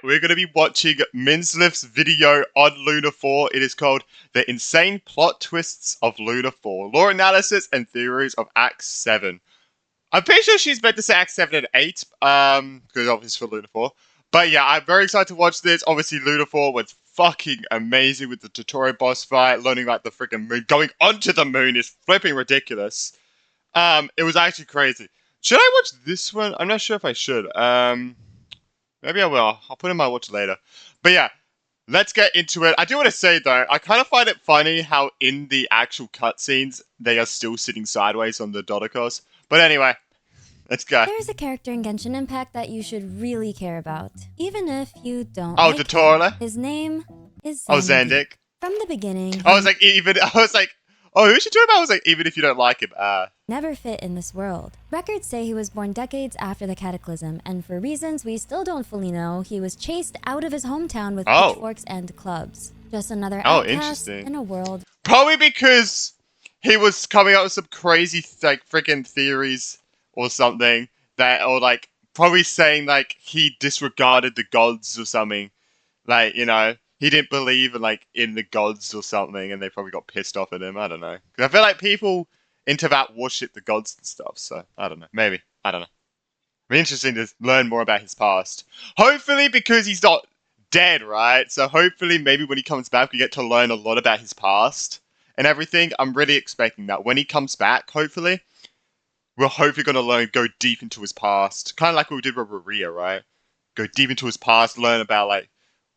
we're going to be watching Minslif's video on Luna 4. It is called The Insane Plot Twists of Luna 4, Lore Analysis and Theories of Act 7. I'm pretty sure she's meant to say Act 7 and 8, because obviously for Luna 4. But yeah, I'm very excited to watch this. Obviously, Luna 4 was fucking amazing with the Totoro boss fight, learning about the freaking moon. Going onto the moon is flipping ridiculous. It was actually crazy. Should I watch this one? I'm not sure if I should. Maybe I will. I'll put in my watch later. But yeah, let's get into it. I do want to say though, I kind of find it funny how in the actual cutscenes they are still sitting sideways on the Dodecos. But anyway, let's go. There's a character in Genshin Impact that you should really care about, even if you don't Oh, like him. Dotorle? His name is Oh, Zandig. Zandik. From the beginning, I was like, oh, who's she talking about? I was like, even if you don't like him, never fit in this world. Records say he was born decades after the Cataclysm, and for reasons we still don't fully know, he was chased out of his hometown with pitchforks and clubs. Just another outcast in a world. Probably because he was coming up with some crazy, like, freaking theories or something that, or like, probably saying, like, he disregarded the gods or something. Like, you know, he didn't believe in, like, in the gods or something, and they probably got pissed off at him. I don't know. Because I feel like people into that worship the gods and stuff, so I don't know. Maybe. I don't know. It'd be interesting to learn more about his past. Hopefully, because he's not dead, right? So hopefully, maybe when he comes back, we get to learn a lot about his past and everything. I'm really expecting that. When he comes back, hopefully, we're hopefully going to go deep into his past. Kind of like what we did with Maria, right? Go deep into his past, learn about, like,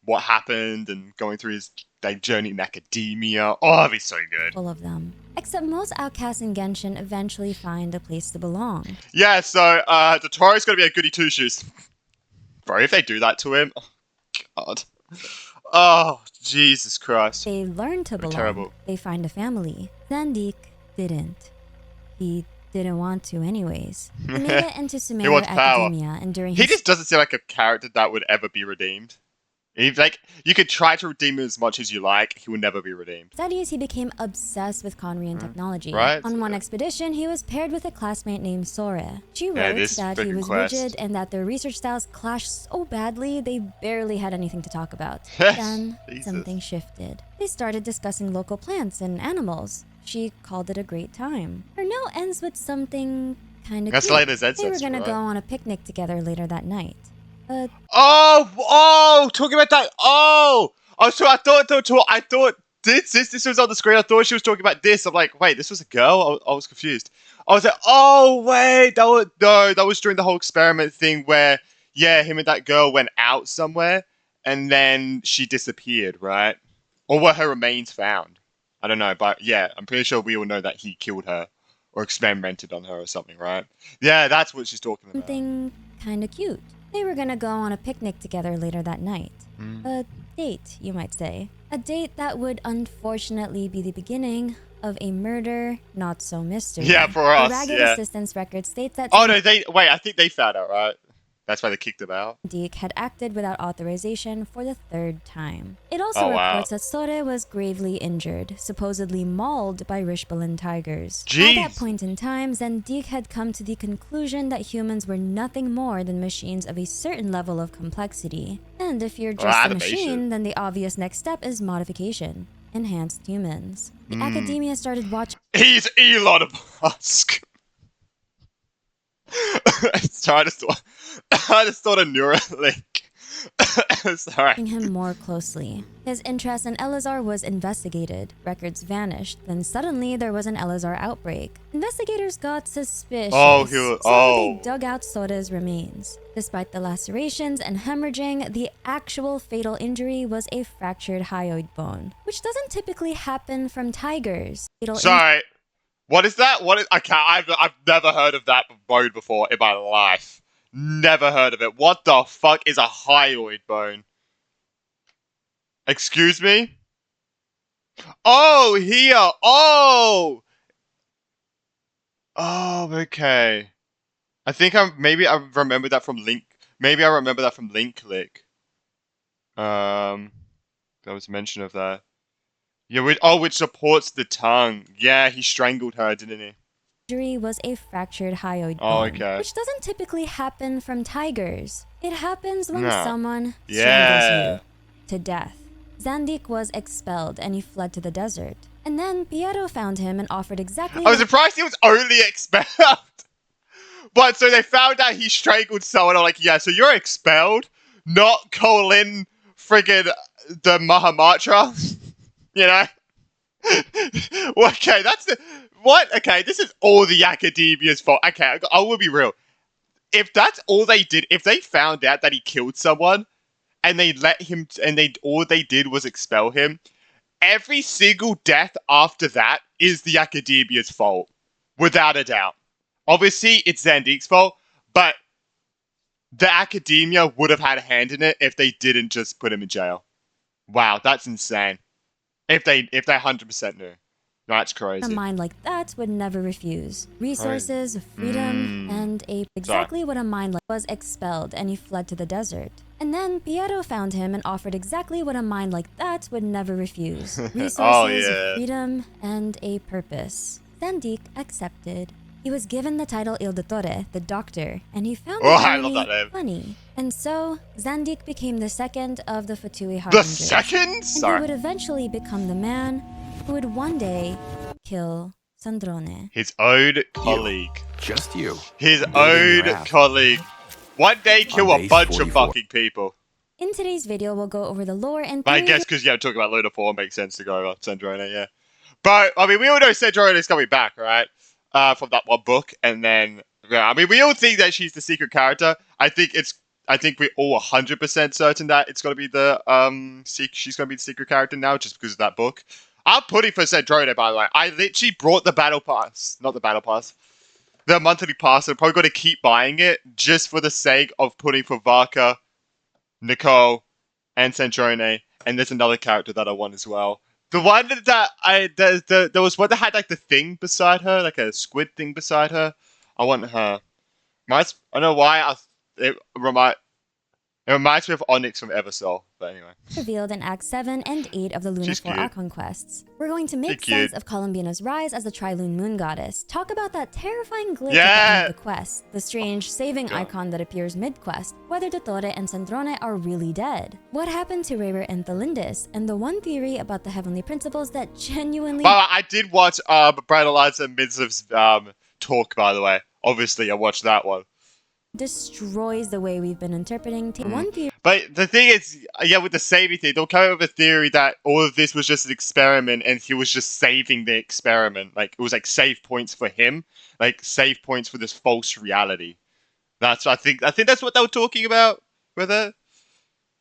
what happened and going through his like journey in academia. Oh, that'd be so good. Full of them. Except most outcasts in Genshin eventually find a place to belong. Yeah, so Dotoro's gonna be a goody two shoes. Bro, if they do that to him, oh god. Oh, Jesus Christ. They learn to belong. Terrible. They find a family. Zandik didn't. He didn't want to anyways. He made it into Sumeru Academia, and during He just doesn't seem like a character that would ever be redeemed. He's like, you could try to redeem him as much as you like, he will never be redeemed. Studies, he became obsessed with Conrian technology. Right? On one expedition, he was paired with a classmate named Sore. She wrote that he was rigid and that their research styles clashed so badly they barely had anything to talk about. Then, something shifted. They started discussing local plants and animals. She called it a great time. Her note ends with something kind of cute. They were gonna go on a picnic together later that night. Talking about that. I thought this was on the screen. I thought she was talking about this. I'm like, wait, this was a girl? I was confused. I was like, oh wait, that was during the whole experiment thing where, yeah, him and that girl went out somewhere and then she disappeared, right? Or were her remains found? I don't know, but yeah, I'm pretty sure we all know that he killed her or experimented on her or something, right? Yeah, that's what she's talking about. Something kind of cute. They were gonna go on a picnic together later that night. A date, you might say. A date that would unfortunately be the beginning of a murder, not so mystery. Yeah, for us, the Ragged yeah. Assistance record states that... Oh no, I think they found out, right? That's why they kicked him out. Zandik had acted without authorization for the third time. It also reports that Sore was gravely injured, supposedly mauled by Rishbalin tigers. Jeez. At that point in time, Zandik had come to the conclusion that humans were nothing more than machines of a certain level of complexity. And if you're just a machine, then the obvious next step is modification. Enhanced humans. The academia started watching... He's Elon Musk. Sorry, I just thought of Neuralink. Sorry. Him more closely. His interest in Elazar was investigated. Records vanished. Then suddenly there was an Elazar outbreak. Investigators got suspicious. They dug out Sore's remains. Despite the lacerations and hemorrhaging, the actual fatal injury was a fractured hyoid bone, which doesn't typically happen from tigers. Sorry. What is that? I've never heard of that bone before in my life. Never heard of it. What the fuck is a hyoid bone? Excuse me? Oh, here. Oh, okay. I think maybe I remember that from Link. Maybe I remember that from Link Click. There was mention of that. Yeah, which supports the tongue. Yeah, he strangled her, didn't he? injury was a fractured hyoid Oh, bone, okay. which doesn't typically happen from tigers. It happens when someone strangles Yeah. you to death. Zandik was expelled and he fled to the desert. And then Piero found him and offered exactly I was surprised he was only expelled. But so they found out he strangled someone. I'm like, yeah, so you're expelled, not Colin friggin' the Mahamatra. You know? Well, okay, that's the what? Okay, this is all the academia's fault. Okay, I will be real. If that's all they did, if they found out that he killed someone and they let him, and they all they did was expel him, every single death after that is the academia's fault, without a doubt. Obviously, it's Zandik's fault, but the academia would have had a hand in it if they didn't just put him in jail. Wow, that's insane. If they 100% knew. No, that's crazy. A mind like that would never refuse. Resources, freedom, and exactly what a mind like was expelled and he fled to the desert. And then Piero found him and offered exactly what a mind like that would never refuse. Resources, freedom, and a purpose. Zandik accepted. He was given the title Il Dottore, the doctor, and he found it funny. And so, Zandik became the second of the Fatui Harbingers. The second? And he would eventually become the man who would one day kill Sandrone. His own colleague. Just you. His own colleague. One day kill a bunch of fucking people. In today's video, we'll go over the lore and I guess because, yeah, talking about Luna 4 makes sense to go over Sandrone, yeah. But, I mean, we all know Sandrone is coming back, right? From that one book, and then, yeah, I mean, we all think that she's the secret character. I think we're all 100% certain that it's gonna be the, she's gonna be the secret character now, just because of that book. I'm putting for Sandrone, by the way. I literally brought the battle pass. Not the battle pass. The monthly pass. I'm probably going to keep buying it just for the sake of putting for Varka, Nicole, and Sandrone. And there's another character that I want as well. The one that there was one that had like the thing beside her, like a squid thing beside her. I want her. I don't know why. It reminds me of Onyx from Eversoul, but anyway. Revealed in Acts 7 and 8 of the Luna 4 Archon quests. We're going to make sense of Columbina's rise as the Trilune Moon Goddess, talk about that terrifying glitch at the end of the quest, the strange saving icon that appears mid-quest, whether Dottore and Sandrone are really dead, what happened to Rayber and Thalindis, and the one theory about the heavenly principles that genuinely... Well, I did watch Bright Alliance and Midzov's talk, by the way. Obviously, I watched that one. Destroys the way we've been interpreting one theory. But the thing is, yeah, with the saving thing, they'll come up with a theory that all of this was just an experiment and he was just saving the experiment. Like, it was like save points for him, like save points for this false reality. That's I think that's what they were talking about with it.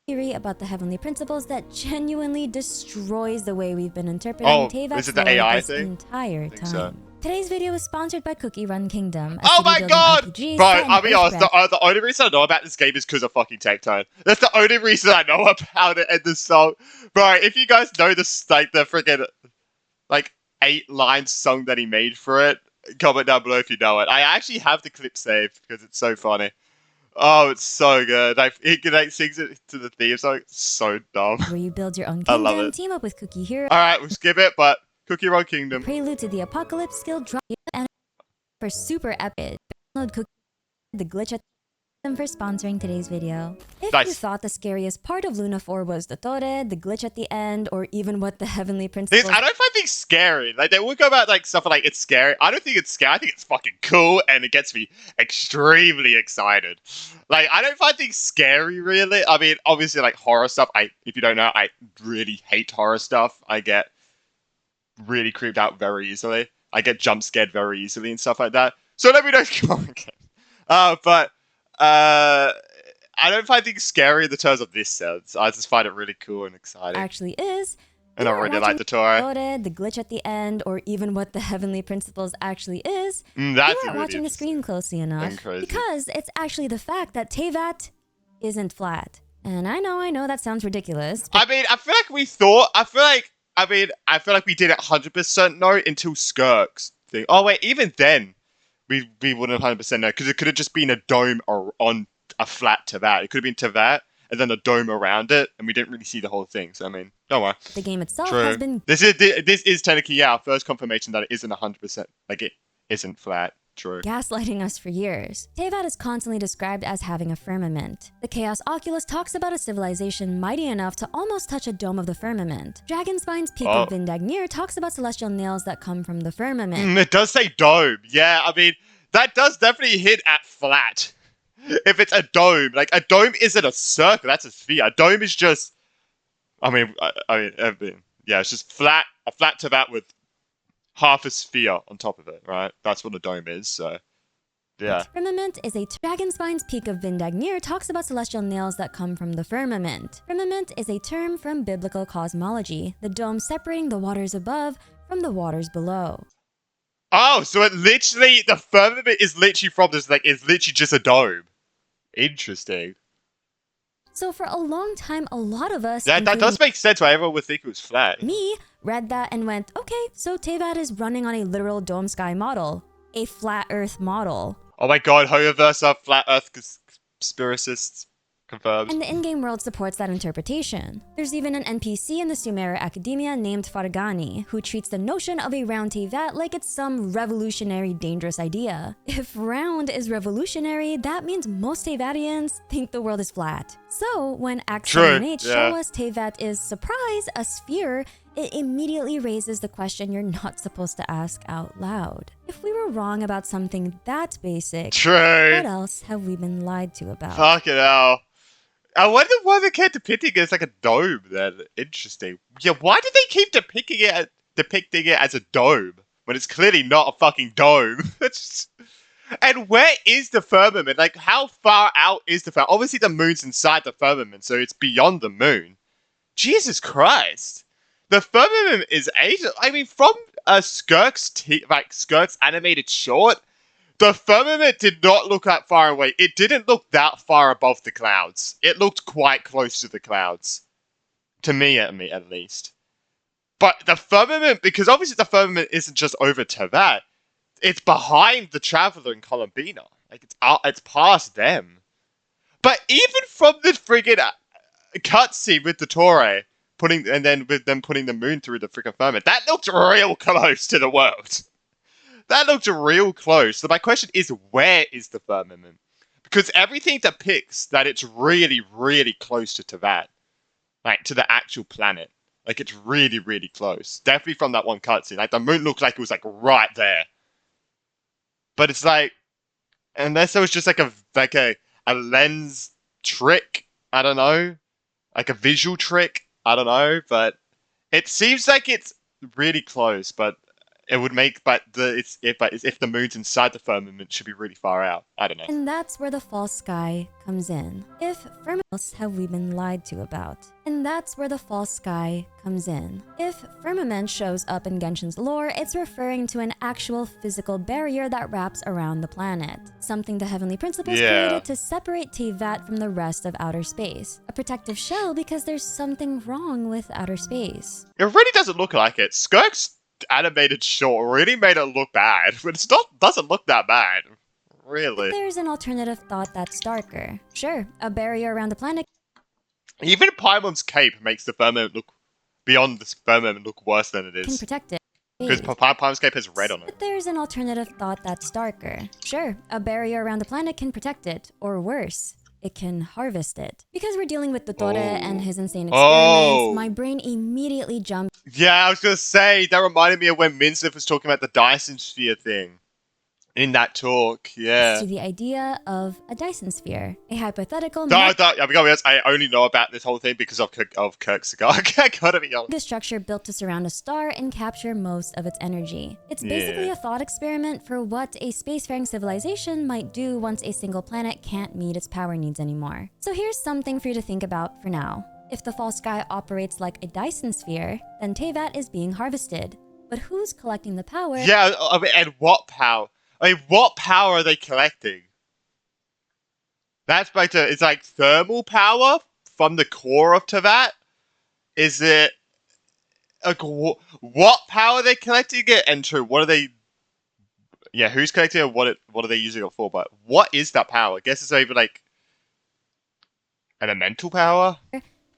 Theory about the heavenly principles that genuinely destroys the way we've been interpreting Teyvat's lore this entire time. So. Today's video is sponsored by Cookie Run Kingdom. Oh my god! Bro, I'll be honest, the only reason I know about this game is because of fucking Tectone. That's the only reason I know about it and the song. Bro, if you guys know this, like, the freaking, like, 8-line song that he made for it, comment down below if you know it. I actually have the clip saved because it's so funny. Oh, it's so good. Like, he sings it to the theme song. It's so dumb. Where you build your own kingdom, I love it. Team up with Cookie Hero. Alright, we'll skip it, but Cookie Run Kingdom. Prelude to the Apocalypse skill drop and for super epic. Download Cookie the glitch at them for sponsoring today's video. If you thought the scariest part of Luna 4 was the Dottore, the glitch at the end, or even what the heavenly principles... I don't find things scary. Like, they would go about, like, stuff like, it's scary. I don't think it's scary. I think it's fucking cool, and it gets me extremely excited. Like, I don't find things scary, really. I mean, obviously, like, horror stuff, if you don't know, I really hate horror stuff. I get really creeped out very easily. I get jump scared very easily and stuff like that. So let me know if you comment. But I don't find things scary in the terms of this sense. I just find it really cool and exciting. Actually is. And I really like the Dottore. The glitch at the end, or even what the heavenly principles actually is. That's you aren't watching the screen closely enough. Because it's actually the fact that Teyvat isn't flat. And I know that sounds ridiculous. I mean, I feel like we thought, I feel like we did it 100% know until Skirk's thing. Oh wait, even then, we wouldn't have 100% know, because it could have just been a dome on a flat Teyvat. It could have been Teyvat, and then a dome around it, and we didn't really see the whole thing. So I mean, don't worry. The game itself has been... This is technically, yeah, our first confirmation that it isn't 100%. Like, it isn't flat. True. Gaslighting us for years. Teyvat is constantly described as having a firmament. The Chaos Oculus talks about a civilization mighty enough to almost touch a dome of the firmament. Dragonspine's Peak of Vindagnyr talks about celestial nails that come from the firmament. It does say dome. Yeah, I mean, that does definitely hit at flat. If it's a dome, like a dome isn't a circle, that's a sphere. A dome is just, I mean, yeah, it's just flat, a flat Teyvat with half a sphere on top of it, right? That's what a dome is, so yeah. Firmament is a Dragonspine's Peak of Vindagnyr talks about celestial nails that come from the firmament. Firmament is a term from biblical cosmology, the dome separating the waters above from the waters below. Oh, so it literally, the firmament is literally from this, like, it's literally just a dome. Interesting. So for a long time, a lot of us... Yeah, that does make sense why everyone would think it was flat. Me read that and went, okay, so Teyvat is running on a literal dome sky model. A flat earth model. Oh my god, Hoyoverse are flat earth conspiracists. Confirmed. And the in-game world supports that interpretation. There's even an NPC in the Sumeru Academia named Fargani, who treats the notion of a round Teyvat like it's some revolutionary, dangerous idea. If round is revolutionary, that means most Teyvatians think the world is flat. So, when Act 7H show us Teyvat is, surprise, a sphere, it immediately raises the question you're not supposed to ask out loud. If we were wrong about something that basic, what else have we been lied to about? Fucking hell. I wonder why they kept depicting it as like a dome then. Interesting. Yeah, why did they keep depicting it as a dome when it's clearly not a fucking dome? And where is the firmament? Like, how far out is the firmament? Obviously, the moon's inside the firmament, so it's beyond the moon. Jesus Christ. The firmament is I mean, from Skirk's animated short, the firmament did not look that far away. It didn't look that far above the clouds. It looked quite close to the clouds. To me, at least. But the firmament, because obviously the firmament isn't just over Teyvat, it's behind the Traveler and Columbina. Like, it's past them. But even from the friggin' cutscene with the Torre, and then with them putting the moon through the freaking firmament, that looked real close to the world. That looked real close. So my question is, where is the firmament? Because everything depicts that it's really, really close to Teyvat. Like, to the actual planet. Like, it's really, really close. Definitely from that one cutscene. Like, the moon looked like it was, like, right there. But it's like, unless it was just like a lens trick, I don't know. Like a visual trick, I don't know. But it seems like it's really close, but it would make, if the moon's inside the firmament, it should be really far out. I don't know. And that's where the false sky comes in. If firmaments have we been lied to about? And that's where the false sky comes in. If firmament shows up in Genshin's lore, it's referring to an actual physical barrier that wraps around the planet. Something the Heavenly Principles created to separate Teyvat from the rest of outer space. A protective shell because there's something wrong with outer space. It really doesn't look like it. Skirk's animated short really made it look bad, but it doesn't look that bad. Really. But there's an alternative thought that's darker. Sure, a barrier around the planet. Even Paimon's cape makes the firmament look, beyond the firmament, look worse than it is. Can protect it. Because Paimon's cape has red on it. But there's an alternative thought that's darker. Sure, a barrier around the planet can protect it, or worse, it can harvest it. Because we're dealing with Dottore and his insane experiments, my brain immediately jumped. Yeah, I was gonna say, that reminded me of when Minsif was talking about the Dyson Sphere thing. In that talk, yeah. To the idea of a Dyson Sphere, a hypothetical... I only know about this whole thing because of Kirk Cigar. I gotta be honest. The structure built to surround a star and capture most of its energy. It's basically a thought experiment for what a spacefaring civilization might do once a single planet can't meet its power needs anymore. So here's something for you to think about for now. If the false sky operates like a Dyson Sphere, then Teyvat is being harvested. But who's collecting the power? Yeah, I mean, and what power? I mean, what power are they collecting? That's it's like thermal power from the core of Teyvat? Is it... Like, what power are they collecting it? And what are they... Yeah, who's collecting it? What are they using it for? But what is that power? I guess it's even like... elemental power?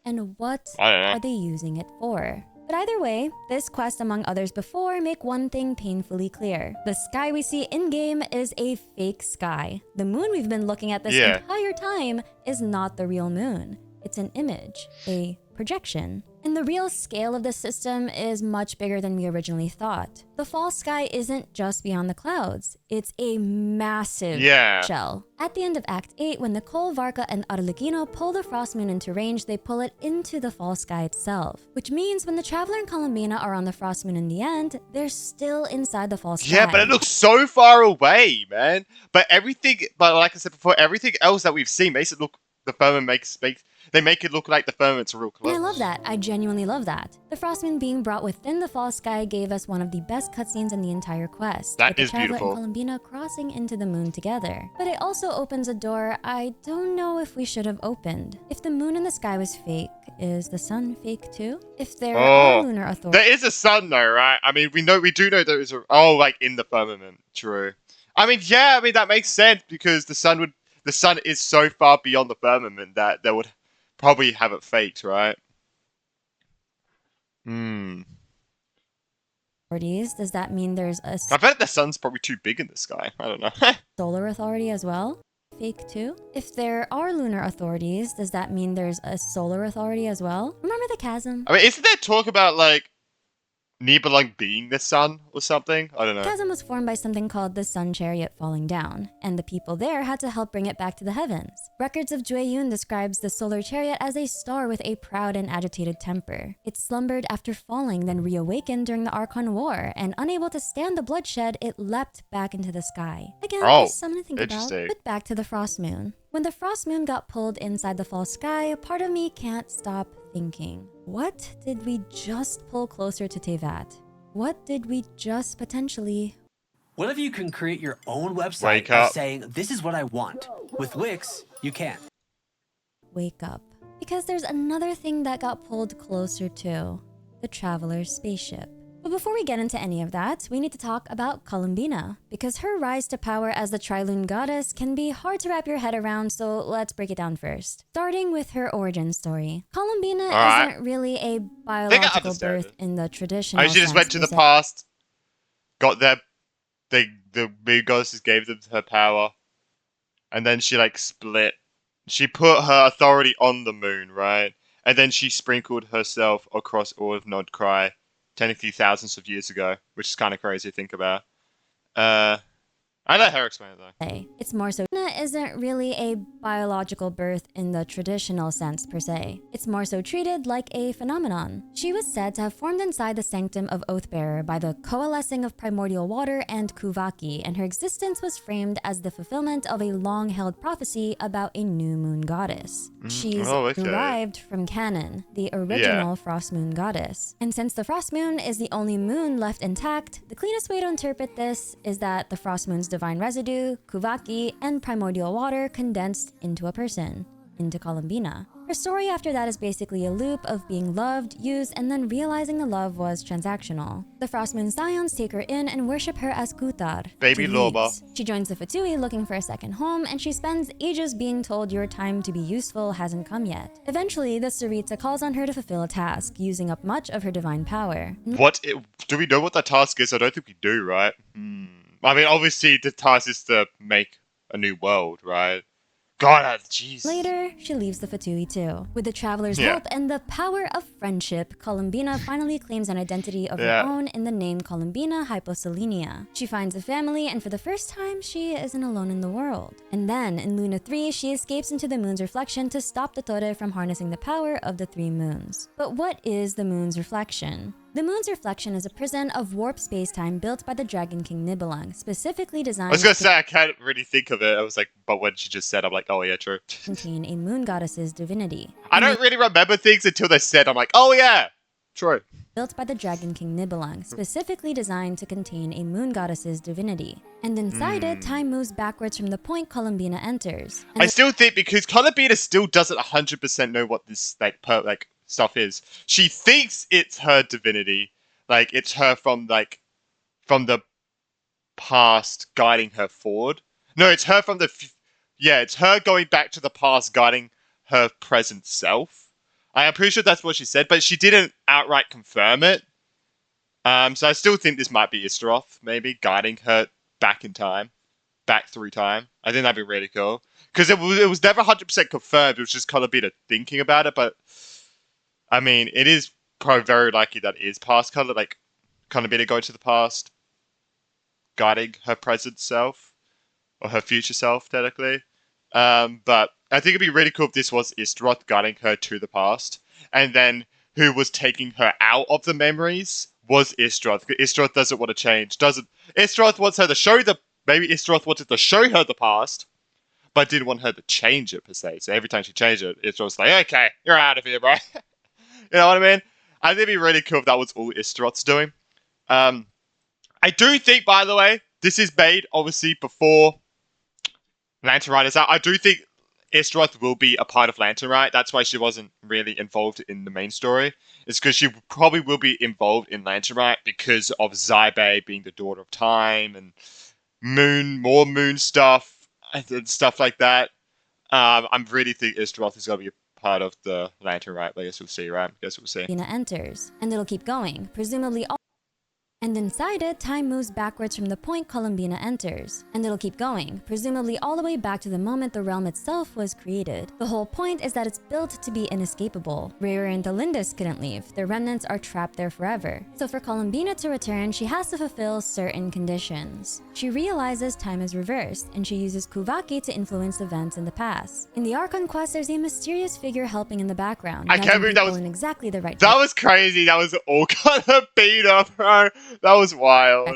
And what are they using it for? But either way, this quest among others before make one thing painfully clear. The sky we see in-game is a fake sky. The moon we've been looking at this entire time is not the real moon. It's an image, a projection. And the real scale of the system is much bigger than we originally thought. The false sky isn't just beyond the clouds. It's a massive shell. At the end of Act 8, when Nicole, Varka, and Arlecchino pull the frost moon into range, they pull it into the false sky itself. Which means when the Traveler and Columbina are on the frost moon in the end, they're still inside the false sky. Yeah, but it looks so far away, man. But like I said before, everything else that we've seen makes it look, the firmament they make it look like the firmament's real close. And I love that. I genuinely love that. The frost moon being brought within the false sky gave us one of the best cutscenes in the entire quest. That is beautiful. With the Traveler beautiful. and Columbina crossing into the moon together. But it also opens a door I don't know if we should have opened. If the moon in the sky was fake, is the sun fake too? If there are lunar authorities... There is a sun though, right? I mean, we do know there is a... like in the firmament. True. I mean, yeah, that makes sense because the sun is so far beyond the firmament that they would probably have it faked, right? Does that mean there's a... I bet the sun's probably too big in the sky. I don't know. solar authority as well? Fake too? If there are lunar authorities, does that mean there's a solar authority as well? Remember the chasm? I mean, isn't there talk about, like, Nibelung being the sun or something? I don't know. The chasm was formed by something called the Sun Chariot falling down, and the people there had to help bring it back to the heavens. Records of Jueyun describes the solar chariot as a star with a proud and agitated temper. It slumbered after falling, then reawakened during the Archon War, and unable to stand the bloodshed, it leapt back into the sky. Again, there's something to think about, but back to the frost moon. When the frost moon got pulled inside the false sky, part of me can't stop thinking, what did we just pull closer to Teyvat? What did we just potentially... What if you can create your own website by saying, this is what I want? With Wix, you can. Wake up. Because there's another thing that got pulled closer to the Traveler's spaceship. But before we get into any of that, we need to talk about Columbina, because her rise to power as the Trilune Goddess can be hard to wrap your head around, so let's break it down first. Starting with her origin story. Columbina isn't really a biological birth in the traditional sense. She just went to the past, got there, the big goddesses gave them her power, and then she like split. She put her authority on the moon, right? And then she sprinkled herself across all of Nodcry, technically thousands of years ago, which is kind of crazy to think about. I let her explain it though. It's more so isn't really a biological birth in the traditional sense per se. It's more so treated like a phenomenon. She was said to have formed inside the sanctum of Oathbearer by the coalescing of primordial water and Kuvaki, and her existence was framed as the fulfillment of a long-held prophecy about a new moon goddess. She's derived from Canon, the original Frost Moon goddess. And since the Frost Moon is the only moon left intact, the cleanest way to interpret this is that the Frost Moon's divine residue, Kuvaki, and primordial water condensed into a person, into Columbina. Her story after that is basically a loop of being loved, used, and then realizing the love was transactional. The Frost Moon Scions take her in and worship her as Kutar, Baby Loba. She joins the Fatui looking for a second home, and she spends ages being told your time to be useful hasn't come yet. Eventually, the Tsaritsa calls on her to fulfill a task, using up much of her divine power. Do we know what that task is? I don't think we do, right? I mean, obviously, the task is to make a new world, right? God, jeez. Later, she leaves the Fatui too. With the Traveler's help and the power of friendship, Columbina finally claims an identity of her own in the name Columbina Hyposelenia. She finds a family, and for the first time, she isn't alone in the world. And then, in Luna 3, she escapes into the moon's reflection to stop the Torre from harnessing the power of the three moons. But what is the moon's reflection? The moon's reflection is a prison of warp space-time built by the Dragon King Nibelung, specifically designed I was gonna say, I can't really think of it. I was like, but when she just said, I'm like, oh yeah, true. Contain a moon goddess's divinity. I don't really remember things until they said, I'm like, oh yeah, true. Built by the Dragon King Nibelung, specifically designed to contain a moon goddess's divinity. And inside it, time moves backwards from the point Columbina enters. I still think, because Columbina still doesn't 100% know what this, stuff is. She thinks it's her divinity, like it's her from the past guiding her forward. No, it's her from it's her going back to the past guiding her present self. I am pretty sure that's what she said, but she didn't outright confirm it. So I still think this might be Istaroth, maybe guiding her back in time, back through time. I think that'd be really cool because it was never 100% confirmed. It was just kind of bit of thinking about it, but I mean, it is probably very likely that it is past color, like kind of bit of go to the past, guiding her present self or her future self, technically. But I think it'd be really cool if this was Istaroth guiding her to the past, and then who was taking her out of the memories was Istaroth. Istaroth doesn't want to change. Istaroth wants her to show maybe Istaroth wanted to show her the past, but didn't want her to change it per se. So every time she changed it, Istaroth's like, okay, you're out of here, bro. You know what I mean? I think it'd be really cool if that was all Istaroth's doing. I do think, by the way, this is made obviously before Lantern Rite is out. I do think Istaroth will be a part of Lantern Rite. That's why she wasn't really involved in the main story. It's because she probably will be involved in Lantern Rite because of Zybe being the daughter of time and more moon stuff and stuff like that. I'm really think Istaroth is going to be a part of the Lantern Rite. I guess we'll see, right? I guess we'll see. Columbina enters, and it'll keep going, presumably all. And inside it, time moves backwards from the point Columbina enters. And it'll keep going, presumably all the way back to the moment the realm itself was created. The whole point is that it's built to be inescapable. Rayra and Delindis couldn't leave. Their remnants are trapped there forever. So for Columbina to return, she has to fulfill certain conditions. She realizes time is reversed, and she uses Kuvaki to influence events in the past. In the Archon quest, there's a mysterious figure helping in the background. I can't believe that was in exactly the right That was crazy. That was all kind of beat up, bro. That was wild.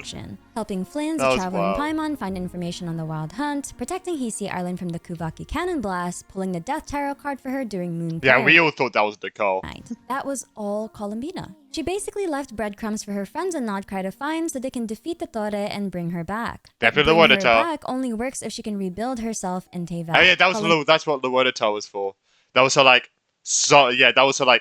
Helping Flins, the traveling Paimon, find information on the Wild Hunt, protecting Hisei Island from the Kuvaki cannon blast, pulling the Death Tarot card for her during Moon Yeah, we all thought that was Nicole. That was all Columbina. She basically left breadcrumbs for her friends in Nodcry to find so they can defeat the Tore and bring her back. Definitely bring her back only works if she can rebuild herself in Teyvat. Oh yeah, that's what the Wodatar was for. That was her that was her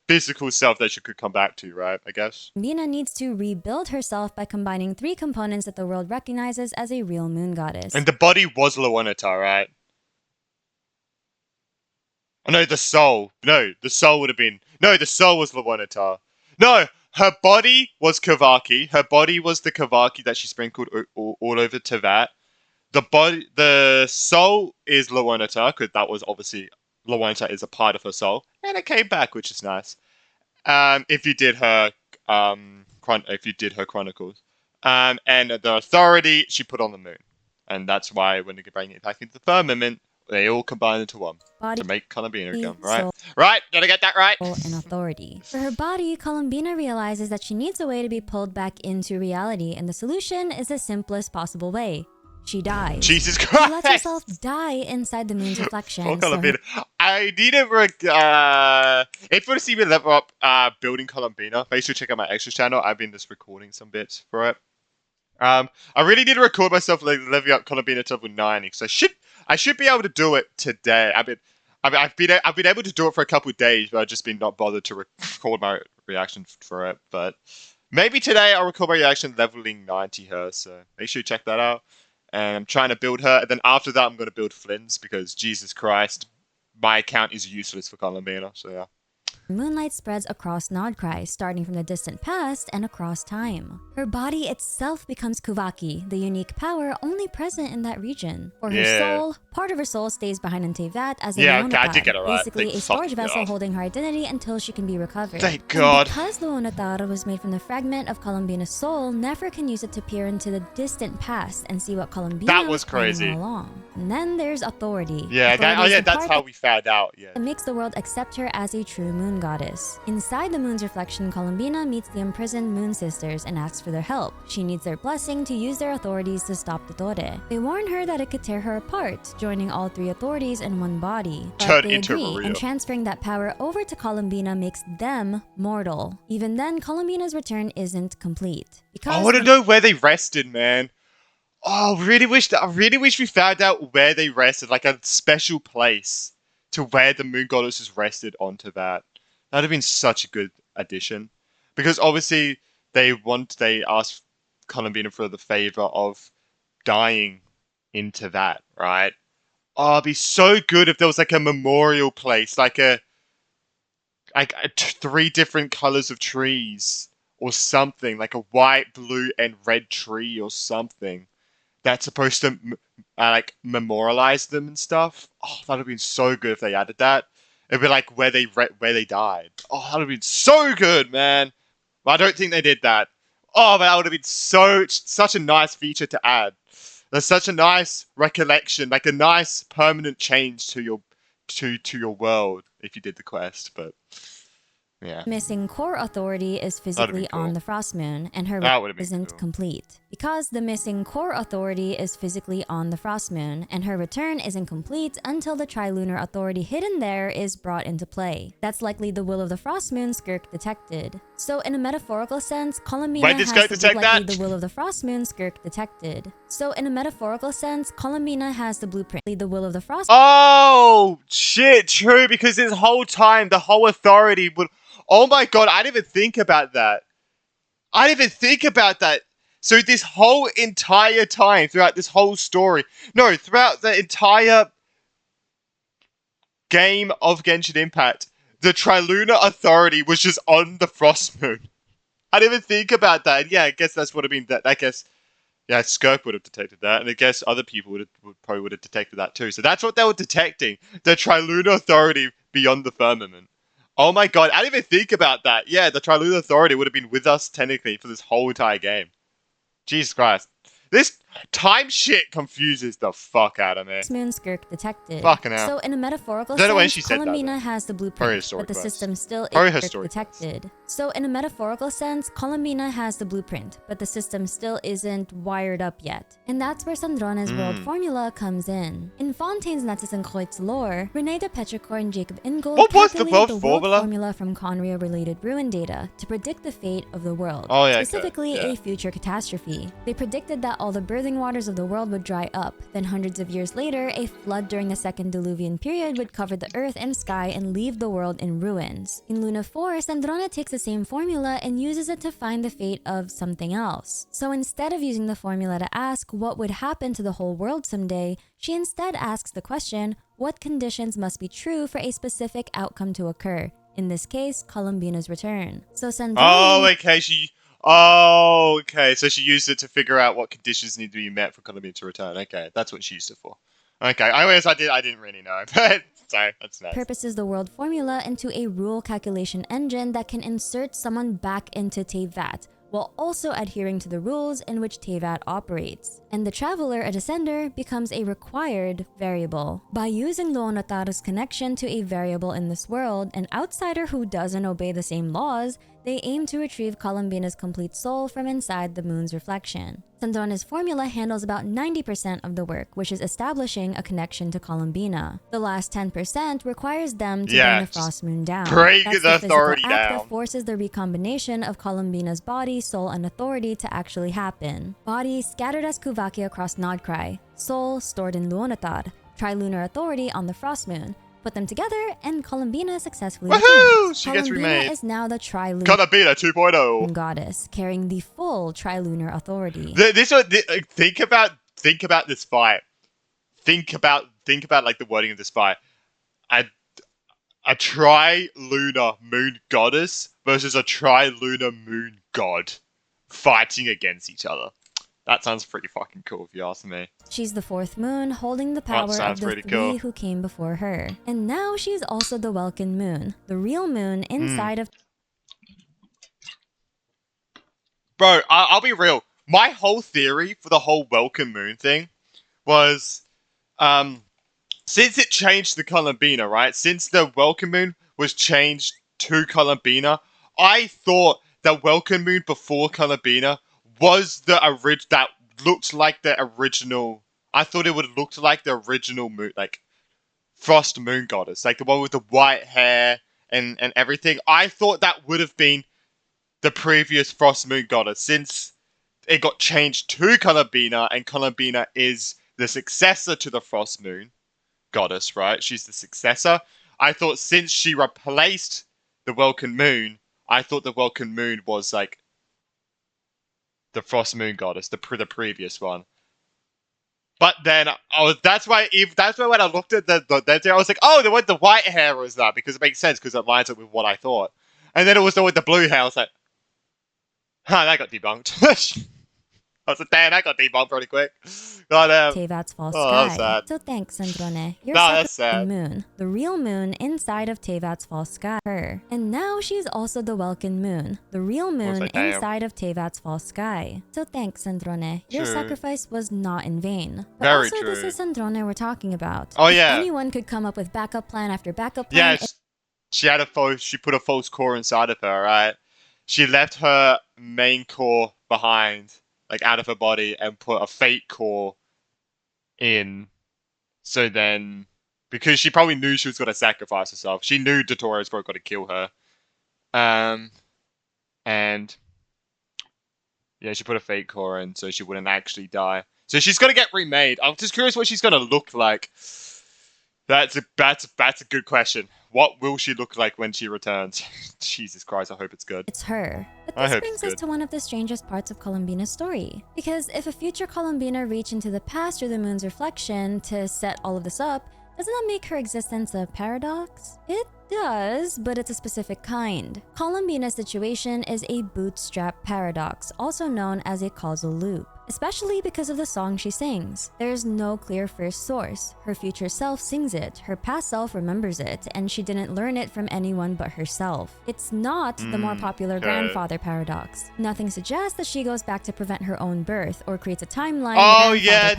physical self that she could come back to, right? I guess. Columbina needs to rebuild herself by combining 3 components that the world recognizes as a real moon goddess. And the body was Lawanatar, right? Oh, no, the soul. No, the soul would have been... No, the soul was Lawanatar. No, her body was Kavaki. Her body was the Kavaki that she sprinkled all over Teyvat. The soul is Lawanatar, because that was obviously... Lawanatar is a part of her soul. And it came back, which is nice. If you did her chronicles. And the authority she put on the moon. And that's why when they bring it back into the firmament, they all combine into one to make Columbina again, right? Right? Did I get that right? And authority. For her body, Columbina realizes that she needs a way to be pulled back into reality, and the solution is the simplest possible way. She dies. Jesus Christ! She lets herself die inside the moon's reflection. I need to if you want to see me level up building Columbina, make sure to check out my extra channel. I've been just recording some bits for it. I really need to record myself leveling up Columbina to level 90 because I should be able to do it today. I've been able to do it for a couple of days, but I've just been not bothered to record my reaction for it. But maybe today I'll record my reaction leveling 90 her. So make sure you check that out. And I'm trying to build her. And then after that, I'm going to build Flynn's because, Jesus Christ, my account is useless for Columbina. So, yeah. Moonlight spreads across Nodcry, starting from the distant past and across time. Her body itself becomes Kuvaki, the unique power only present in that region. For her soul, part of her soul stays behind in Teyvat as a I did get it right. basically a storage vessel holding her identity until she can be recovered. Thank God. And because Luonatar was made from the fragment of Columbina's soul, Nefer can use it to peer into the distant past and see what Columbina was crazy. All along. And then there's authority. Yeah, that's how we found out. Yeah. It makes the world accept her as a true moon goddess. Inside the moon's reflection, Columbina meets the imprisoned moon sisters and asks for their help. She needs their blessing to use their authorities to stop the Tore. They warn her that it could tear her apart, joining all 3 authorities in one body. But they agree, and transferring that power over to Columbina makes them mortal. Even then, Columbina's return isn't complete. I want to know where they rested, man. Oh, I really wish we found out where they rested, like a special place to where the moon goddesses rested onto that. That'd have been such a good addition. Because obviously they asked Columbina for the favor of dying into that, right? Oh, it'd be so good if there was like a memorial place, like a like 3 different colors of trees or something, like a white, blue, and red tree or something that's supposed to like memorialize them and stuff. Oh, that'd have been so good if they added that. It'd be like where they died. Oh, that'd have been so good, man. But I don't think they did that. Oh, but that would have been such a nice feature to add. There's such a nice recollection, like a nice permanent change to your world if you did the quest. But yeah. Missing core authority is physically cool. on the Frost Moon, and her isn't cool. complete. Because the missing core authority is physically on the Frost Moon, and her return isn't complete until the Trilunar Authority hidden there is brought into play. That's likely the will of the Frost Moon Skirk detected. So in a metaphorical sense, Columbina has the will of the Frost Moon Skirk detected. So in a metaphorical sense, Columbina has the blueprint, the will of the Frost. Oh shit! True, because this whole time the whole authority would. Oh my god! I didn't even think about that. So this whole entire time, throughout this whole story, no, throughout the entire game of Genshin Impact, the Trilunar Authority was just on the Frost Moon. I didn't even think about that. Yeah, I guess that's what I mean. I guess, yeah, Skirk would have detected that, and I guess other people probably would have detected that too. So that's what they were detecting: the Trilunar Authority beyond the firmament. Oh my god, I didn't even think about that. Yeah, the Trilunar Authority would have been with us technically for this whole entire game. Jesus Christ. This time shit confuses the fuck out of me. Moon Skirk detected. Fucking hell. So in a metaphorical sense, Columbina has the blueprint, but the system still isn't detected. So in a metaphorical sense, Columbina has the blueprint, but the system still isn't wired up yet. And that's where Sandrona's world formula comes in. In Fontaine's Netzes lore, René de Petrichor and Jacob Ingold calculated the world formula from Conria-related ruin data to predict the fate of the world, specifically a future catastrophe. They predicted that all the birthing waters of the world would dry up. Then hundreds of years later, a flood during the Second Diluvian period would cover the earth and sky and leave the world in ruins. In Luna 4, Sandrona takes the same formula and uses it to find the fate of something else. So instead of using the formula to ask what would happen to the whole world someday, she instead asks the question, what conditions must be true for a specific outcome to occur? In this case, Columbina's return. So Sandrona... Okay. So she used it to figure out what conditions need to be met for Columbina to return. Okay, that's what she used it for. Okay, I didn't really know, but sorry, that's nice. Purposes the world formula into a rule calculation engine that can insert someone back into Teyvat, while also adhering to the rules in which Teyvat operates. And the Traveler, a Descender, becomes a required variable. By using Luonataru's connection to a variable in this world, an outsider who doesn't obey the same laws, they aim to retrieve Columbina's complete soul from inside the moon's reflection. Sandrona's formula handles about 90% of the work, which is establishing a connection to Columbina. The last 10% requires them to bring the Frost Moon down. Bring That's the authority physical act down. that forces the recombination of Columbina's body, soul, and authority to actually happen. Body scattered as Kuvaki across Nodcry. Soul stored in Luonatar. Trilunar authority on the Frost Moon. Put them together, and Columbina successfully returns. She gets remade. Columbina is now the Trilunar Columbina 2.0 goddess, carrying the full Trilunar authority. Think about this fight. Think about like the wording of this fight. A Trilunar moon goddess versus a Trilunar moon god fighting against each other. That sounds pretty fucking cool if you ask me. She's the fourth moon, holding the power of the three who came before her. And now she's also the Welkin moon, the real moon inside of... Bro, I'll be real. My whole theory for the whole Welkin moon thing was... since it changed the Columbina, right? Since the Welkin moon was changed to Columbina, I thought that Welkin moon before Columbina was the that looked like the original. I thought it would have looked like the original moon, like Frost Moon Goddess, like the one with the white hair and everything. I thought that would have been the previous Frost Moon Goddess, since it got changed to Columbina, and Columbina is the successor to the Frost Moon Goddess, right? She's the successor. I thought since she replaced the Welkin Moon, I thought the Welkin Moon was like the Frost Moon Goddess, the previous one. But then that's why when I looked at the I was like, oh, the white hair was that, because it makes sense because it lines up with what I thought. And then it was with the blue hair. I was like, huh, that got debunked. I was like, damn, that got debunked pretty quick. Teyvat's false sky. So thanks, Sandrone. You're that's sad. Moon, the real moon inside of Teyvat's false sky. Her. And now she's also the Welkin moon, the real moon inside of Teyvat's false sky. So thanks, Sandrone. Your sacrifice was not in vain. But Very also, true. This is Sandrone we're talking about. Oh, yeah. If anyone could come up with backup plan after backup plan. Yeah, she put a false core inside of her, right? She left her main core behind, like out of her body, and put a fake core in. So then, because she probably knew she was going to sacrifice herself, she knew Dottore was probably going to kill her. And yeah, she put a fake core in so she wouldn't actually die. So she's going to get remade. I'm just curious what she's going to look like. That's a good question. What will she look like when she returns? Jesus Christ, I hope it's good. It's her. But this brings us to one of the strangest parts of Columbina's story. Because if a future Columbina reached into the past through the moon's reflection to set all of this up, doesn't that make her existence a paradox? It does, but it's a specific kind. Columbina's situation is a bootstrap paradox, also known as a causal loop. Especially because of the song she sings. There's no clear first source. Her future self sings it, her past self remembers it, and she didn't learn it from anyone but herself. It's not the more popular grandfather paradox. Nothing suggests that she goes back to prevent her own birth or creates a timeline. Oh yeah,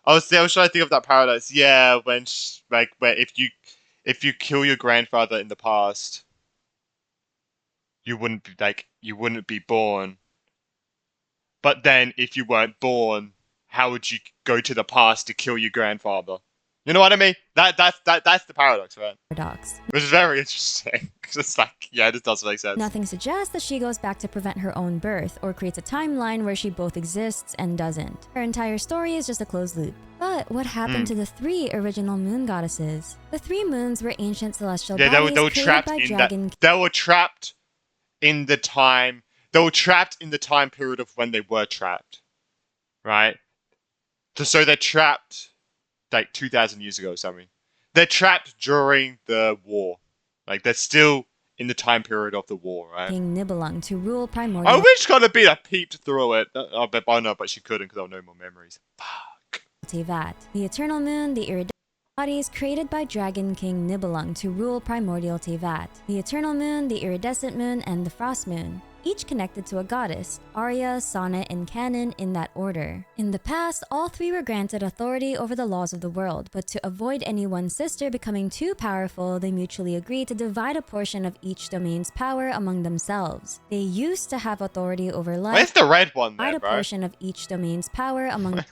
I was trying to think of that paradox. Yeah, where if you kill your grandfather in the past, you wouldn't be born. But then, if you weren't born, how would you go to the past to kill your grandfather? You know what I mean? That's the paradox, right? Paradox. Which is very interesting. It's like, yeah, this does make sense. Nothing suggests that she goes back to prevent her own birth or creates a timeline where she both exists and doesn't. Her entire story is just a closed loop. But what happened to the 3 original moon goddesses? The 3 moons were ancient celestial bodies they were created trapped by in dragon. They were trapped in the time. They were trapped in the time period of when they were trapped, right? So they're trapped like 2,000 years ago or something. They're trapped during the war. Like, they're still in the time period of the war, right? King Nibelung to rule primordial. I wish Columbina peeped through it. I know, but she couldn't because I have no more memories. Fuck. Teyvat, the eternal moon, the iridescent bodies created by Dragon King Nibelung to rule primordial Teyvat. The eternal moon, the iridescent moon, and the frost moon. Each connected to a goddess, Arya, Sonnet, and Canon in that order. In the past, all 3 were granted authority over the laws of the world, but to avoid any one sister becoming too powerful, they mutually agreed to divide a portion of each domain's power among themselves. They used to have authority over life. Where's the red one there, divide a portion of each domain's power among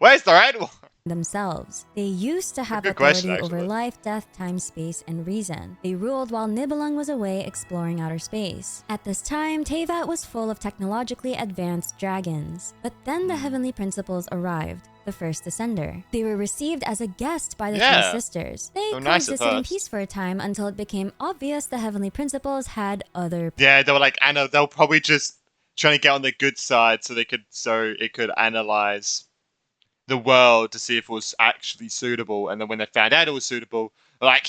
Where's the red one? Themselves. They used to have authority over life, death, time, space, and reason. They ruled while Nibelung was away exploring outer space. At this time, Teyvat was full of technologically advanced dragons. But then the Heavenly Principles arrived, the first Descender. They were received as a guest by the 3 sisters. They coexisted in peace for a time until it became obvious the Heavenly Principles had other... Yeah, they were like, they were probably just trying to get on the good side so it could analyze the world to see if it was actually suitable, and then when they found out it was suitable, like,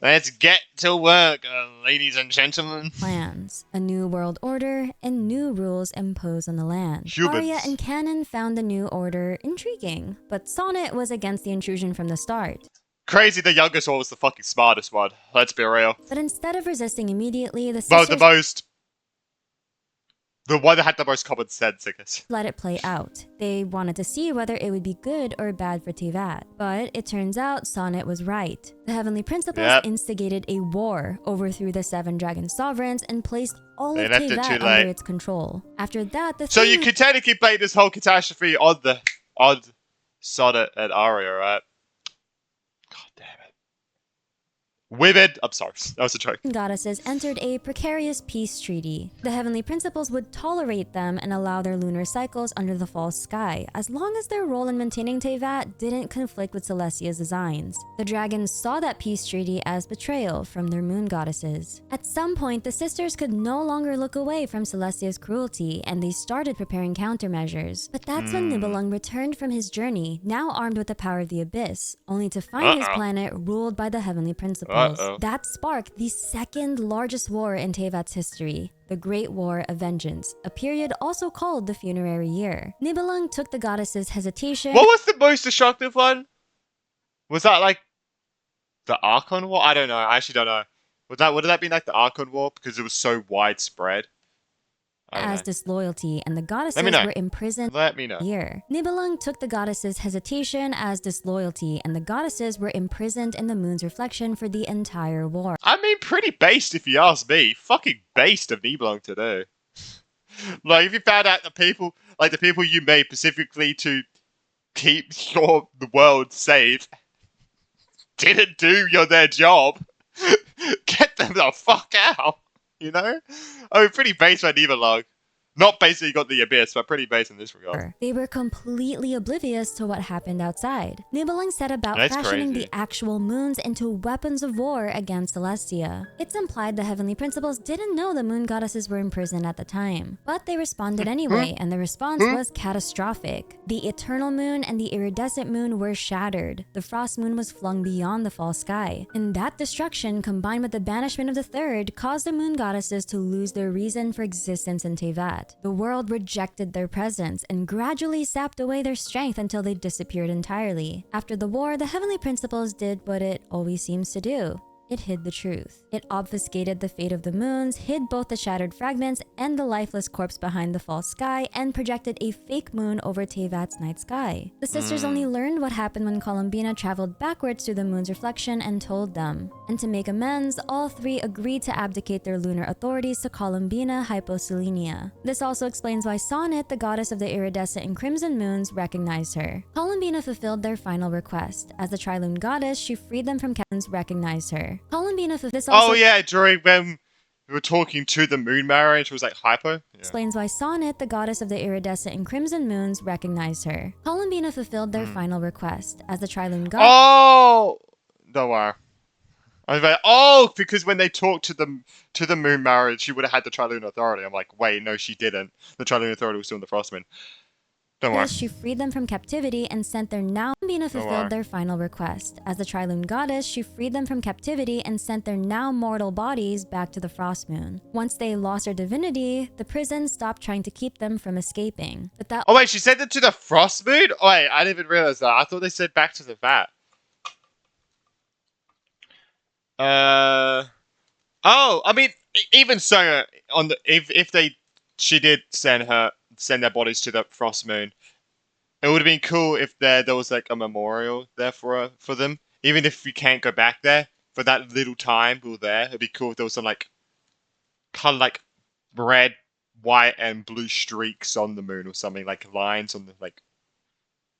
let's get to work, ladies and gentlemen. Plans, a new world order, and new rules imposed on the land. Humans. Arya and Canon found the new order intriguing, but Sonnet was against the intrusion from the start. Crazy, the youngest one was the fucking smartest one. Let's be real. But instead of resisting immediately, the sisters... The one that had the most common sense, I guess. Let it play out. They wanted to see whether it would be good or bad for Teyvat. But it turns out Sonnet was right. The Heavenly Principles instigated a war, overthrew the 7 dragon sovereigns, and placed all of Teyvat under its control. After that, So you could technically blame this whole catastrophe on Sonnet and Arya, right? God damn it. Women, I'm sorry, that was a joke. Goddesses entered a precarious peace treaty. The heavenly principles would tolerate them and allow their lunar cycles under the false sky, as long as their role in maintaining Teyvat didn't conflict with Celestia's designs. The dragons saw that peace treaty as betrayal from their moon goddesses. At some point, the sisters could no longer look away from Celestia's cruelty, and they started preparing countermeasures. But that's when Nibelung returned from his journey, now armed with the power of the Abyss, only to find his planet ruled by the heavenly principles. That sparked the second largest war in Teyvat's history, the Great War of Vengeance, a period also called the Funerary Year. Nibelung took the goddess's hesitation. What was the most destructive one? Was that like the Archon War? I don't know. I actually don't know. Would that be like the Archon War because it was so widespread? As disloyalty, and the goddesses were imprisoned. Let me know. Nibelung took the goddess's hesitation as disloyalty, and the goddesses were imprisoned in the moon's reflection for the entire war. I mean, pretty based if you ask me. Fucking based of Nibelung to do. Like, if you found out the people you made specifically to keep the world safe didn't do their job, get them the fuck out. You know? I mean, pretty base by Nibelung. Not basically got the Abyss, but pretty base in this regard. They were completely oblivious to what happened outside. Nibelung set about fashioning the actual moons into weapons of war against Celestia. It's implied the heavenly principles didn't know the moon goddesses were imprisoned at the time, but they responded anyway, and the response was catastrophic. The eternal moon and the iridescent moon were shattered. The frost moon was flung beyond the false sky, and that destruction, combined with the banishment of the third, caused the moon goddesses to lose their reason for existence in Teyvat. The world rejected their presence and gradually sapped away their strength until they disappeared entirely. After the war, the heavenly principles did what it always seems to do. It hid the truth. It obfuscated the fate of the moons, hid both the shattered fragments and the lifeless corpse behind the false sky, and projected a fake moon over Teyvat's night sky. The sisters only learned what happened when Columbina traveled backwards through the moon's reflection and told them. And to make amends, all three agreed to abdicate their lunar authorities to Columbina Hyposelenia. This also explains why Sonnet, the goddess of the iridescent and crimson moons, recognized her. Columbina fulfilled their final request. As the Trilune goddess, she freed them from Captains recognized her. Columbina for this also during when we were talking to the moon marriage, was like hypo. Explains why Sonnet, the goddess of the iridescent and crimson moons, recognized her. Columbina fulfilled their final request. As the Trilune goddess. Oh, don't worry. I was like, because when they talked to the moon marriage, she would have had the Trilune authority. I'm like, wait, no, she didn't. The Trilune authority was still in the Frostmoon. Don't worry. She freed them from captivity and sent their now Columbina fulfilled their final request. As the Trilune goddess, she freed them from captivity and sent their now mortal bodies back to the Frost Moon. Once they lost their divinity, the prison stopped trying to keep them from escaping. But that wait, she sent them to the Frost Moon? Oh, wait, I didn't even realize that. I thought they said back to the vat. I mean, even so, she did send their bodies to the Frost Moon, it would have been cool if there was like a memorial there for them. Even if we can't go back there for that little time we were there, it'd be cool if there was some like kind of like red, white, and blue streaks on the moon or something, like lines on the like,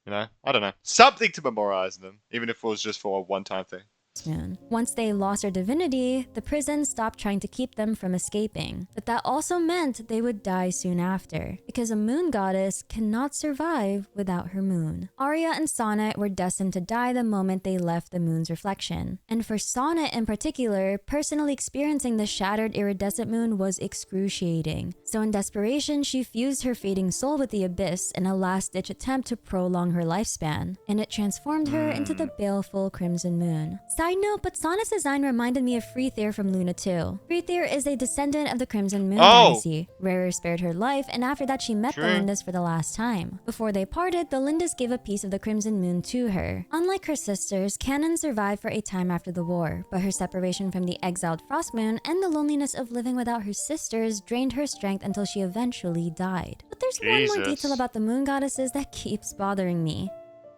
I don't know, something to memorialize them, even if it was just for a one-time thing. Moon. Once they lost their divinity, the prison stopped trying to keep them from escaping. But that also meant they would die soon after, because a moon goddess cannot survive without her moon. Arya and Sonnet were destined to die the moment they left the moon's reflection. And for Sonnet in particular, personally experiencing the shattered iridescent moon was excruciating. So in desperation, she fused her fading soul with the Abyss in a last-ditch attempt to prolong her lifespan, and it transformed her into the baleful Crimson Moon. Side note, but Sonnet's design reminded me of Freythyr from Luna 2. Freythyr is a descendant of the Crimson Moon dynasty. Rhaegar spared her life, and after that she met the Lindis for the last time. Before they parted, the Lindis gave a piece of the Crimson Moon to her. Unlike her sisters, Cannon survived for a time after the war, but her separation from the exiled Frostmoon and the loneliness of living without her sisters drained her strength until she eventually died. But there's one more detail about the moon goddesses that keeps bothering me.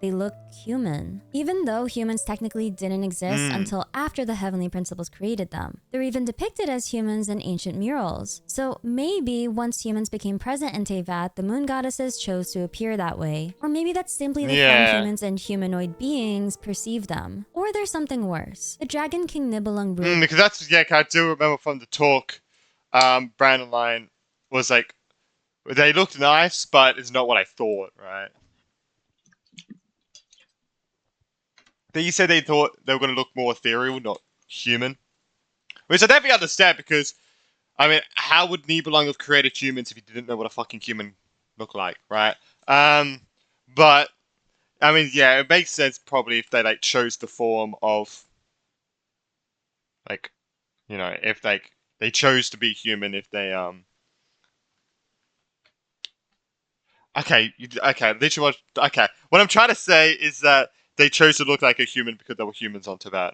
they look human, even though humans technically didn't exist until after the heavenly principles created them. They're even depicted as humans in ancient murals. So maybe once humans became present in Teyvat, the moon goddesses chose to appear that way. Or maybe that's simply the form humans and humanoid beings perceive them. Or there's something worse. The Dragon King Nibelung ruled... Because that's, I do remember from the talk, Brandon Line was like, they looked nice, but it's not what I thought, right? They said they thought they were going to look more ethereal, not human. Which I definitely understand, because, I mean, how would Nibelung have created humans if he didn't know what a fucking human looked like, right? But, I mean, yeah, it makes sense probably if they, like, chose the form of, like, you know, if, like, they chose to be human, if they, Okay, literally, okay. What I'm trying to say is that they chose to look like a human because there were humans on Teyvat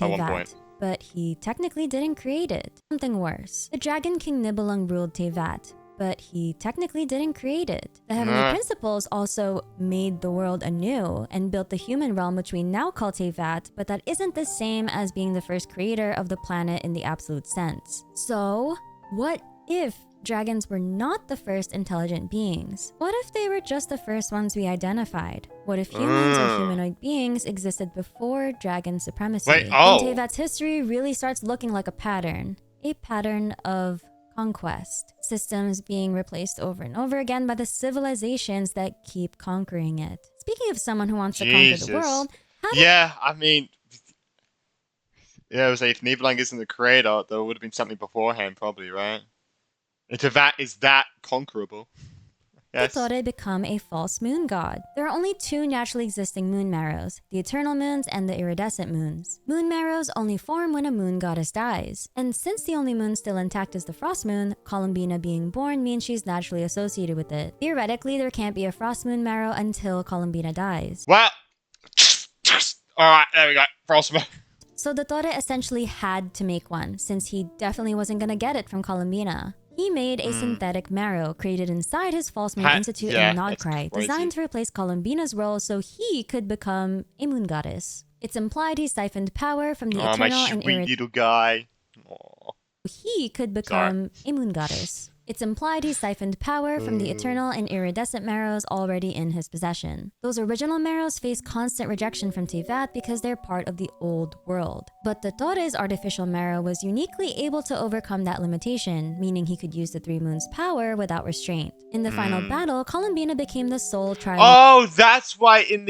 at one point. But he technically didn't create it. Something worse. The Dragon King Nibelung ruled Teyvat, but he technically didn't create it. The Heavenly Principles also made the world anew and built the human realm, which we now call Teyvat, but that isn't the same as being the first creator of the planet in the absolute sense. So, what if dragons were not the first intelligent beings? What if they were just the first ones we identified? What if humans or humanoid beings existed before dragon supremacy? And Teyvat's history really starts looking like a pattern of conquest. Systems being replaced over and over again by the civilizations that keep conquering it. Speaking of someone who wants to conquer the world, I mean, it was like, if Nibelung isn't the creator, there would have been something beforehand, probably, right? Teyvat is that conquerable. Yes. They thought it become a false moon god. There are only two naturally existing moon marrows, the eternal moons and the iridescent moons. Moon marrows only form when a moon goddess dies. And since the only moon still intact is the frost moon, Columbina being born means she's naturally associated with it. Theoretically, there can't be a frost moon marrow until Columbina dies. Well, alright, there we go. Frost moon. So the Tore essentially had to make one, since he definitely wasn't gonna get it from Columbina. He made a synthetic marrow created inside his False Moon Institute in Nodcry, designed to replace Columbina's role so he could become a moon goddess. It's implied he siphoned power from the eternal and little guy. He could become a moon goddess. It's implied he siphoned power from the eternal and iridescent marrows already in his possession. Those original marrows face constant rejection from Teyvat because they're part of the old world. But the Tore's artificial marrow was uniquely able to overcome that limitation, meaning he could use the Three Moons' power without restraint. In the final battle, Columbina became the sole trial. Oh, that's why in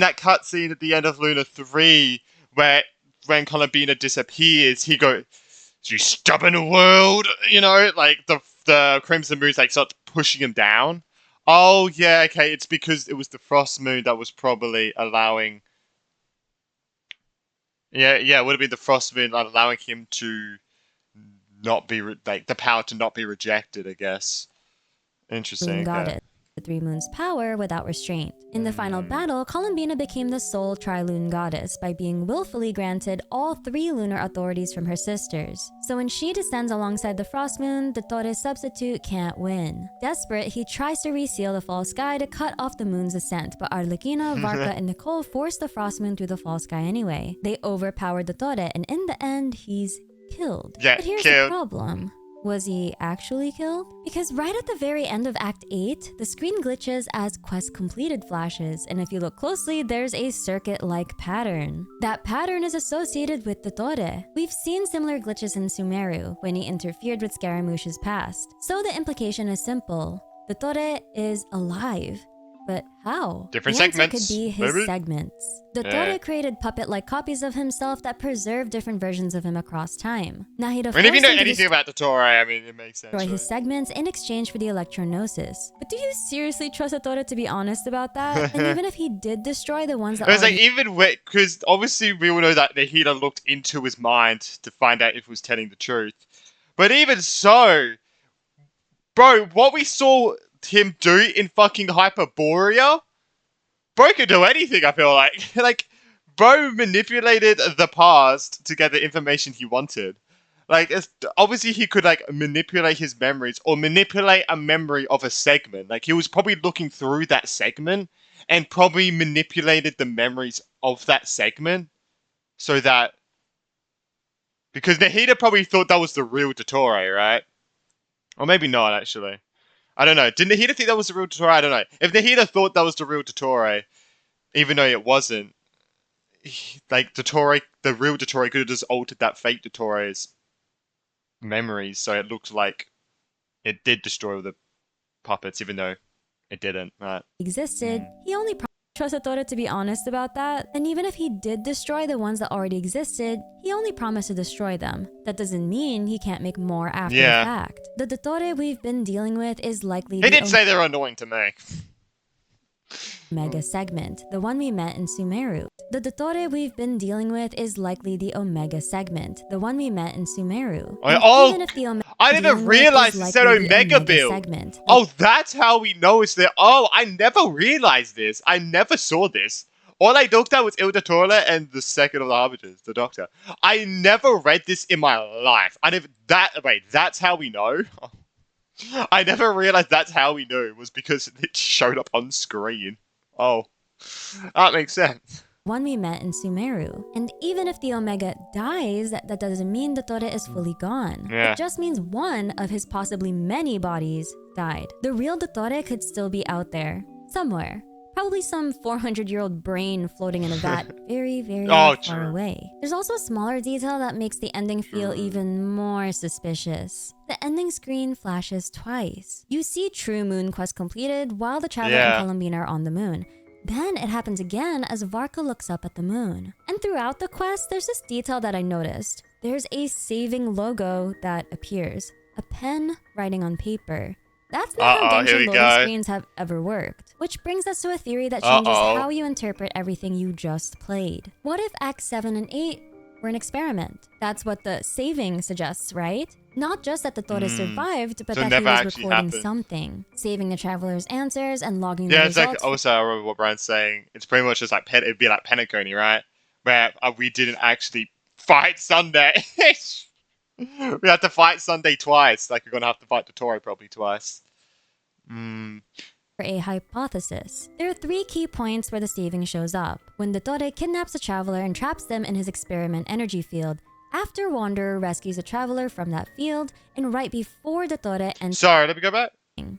that cutscene at the end of Luna 3, when Columbina disappears, he goes, "You stubborn world," you know, like the Crimson Moon's like starts pushing him down. Oh yeah, okay, it's because it was the Frost Moon that was probably allowing. Yeah, it would have been the Frost Moon allowing him to not be the power to not be rejected, I guess. Interesting. Got it. The Three Moons' power without restraint. In the final battle, Columbina became the sole Tri-Lune goddess by being willfully granted all three lunar authorities from her sisters. So when she descends alongside the Frost Moon, the Tore's substitute can't win. Desperate, he tries to reseal the Fall Sky to cut off the moon's ascent, but Arlequina, Varka, and Nicole force the Frost Moon through the Fall Sky anyway. They overpowered the Tore, and in the end, he's killed. Yeah, but here's the problem. Was he actually killed? Because right at the very end of Act 8, the screen glitches as quest completed flashes, and if you look closely, there's a circuit-like pattern. That pattern is associated with the Tore. We've seen similar glitches in Sumeru, when he interfered with Scaramouche's past. So the implication is simple. The Tore is alive. But how? Different the answer segments. Could be his segments. The Tore created puppet-like copies of himself that preserve different versions of him across time. Nahida if you know anything about the Tore, I mean, it makes sense. Destroy his segments in exchange for the Electronosis. But do you seriously trust the Tore to be honest about that? And even if he did destroy the ones that it was like, even because obviously we all know that Nahida looked into his mind to find out if he was telling the truth. But even so, bro, what we saw him do in fucking Hyperborea, bro could do anything, I feel like. Like, bro manipulated the past to get the information he wanted. Like, obviously he could, like, manipulate his memories or manipulate a memory of a segment. Like, he was probably looking through that segment and probably manipulated the memories of that segment so that... Because Nahida probably thought that was the real Dottore, right? Or maybe not, actually. I don't know. Did Nahida think that was the real Dottore? I don't know. If Nahida thought that was the real Dottore, even though it wasn't, like, Dottore, the real Dottore could have just altered that fake Dottore's memories so it looked like it did destroy the puppets, even though it didn't, right? Existed, he only trusted Dottore to be honest about that, and even if he did destroy the ones that already existed, he only promised to destroy them. That doesn't mean he can't make more after the fact. The Dottore we've been dealing with is likely He did say they're annoying to me. Omega segment, the one we met in Sumeru. The Dottore we've been dealing with is likely the Omega segment, the one we met in Sumeru. Oh, I didn't realize it said Omega build. Segment. Oh, that's how we know it's there. Oh, I never realized this. I never saw this. All I looked at was Il Dottore and the second of the Harbingers, the Doctor. I never read this in my life. Wait, that's how we know? I never realized that's how we knew, was because it showed up on screen. Oh, that makes sense. One we met in Sumeru. And even if the Omega dies, that doesn't mean Dottore is fully gone. It just means one of his possibly many bodies died. The real Dottore could still be out there, somewhere. Probably some 400-year-old brain floating in a vat very, very far away. There's also a smaller detail that makes the ending feel even more suspicious. The ending screen flashes twice. You see True Moon Quest completed while the Traveler and Columbine are on the moon. Then it happens again as Varka looks up at the moon. And throughout the quest, there's this detail that I noticed. There's a saving logo that appears. A pen writing on paper. That's not how Genshin loading screens have ever worked. Which brings us to a theory that changes how you interpret everything you just played. What if Acts 7 and 8 were an experiment? That's what the saving suggests, right? Not just that the Dottore survived, but that he was recording something. Saving the Traveler's answers and logging the results. Yeah, it's like, also, I remember what Brian's saying. It's pretty much just like, it'd be like Penacony, right? Where we didn't actually fight Sunday. We had to fight Sunday twice. Like, we're going to have to fight Dottore probably twice. For a hypothesis. There are 3 key points where the saving shows up. When Dottore kidnaps a Traveler and traps them in his experiment energy field, after Wanderer rescues a Traveler from that field, and right before Dottore and... Sorry, let me go back.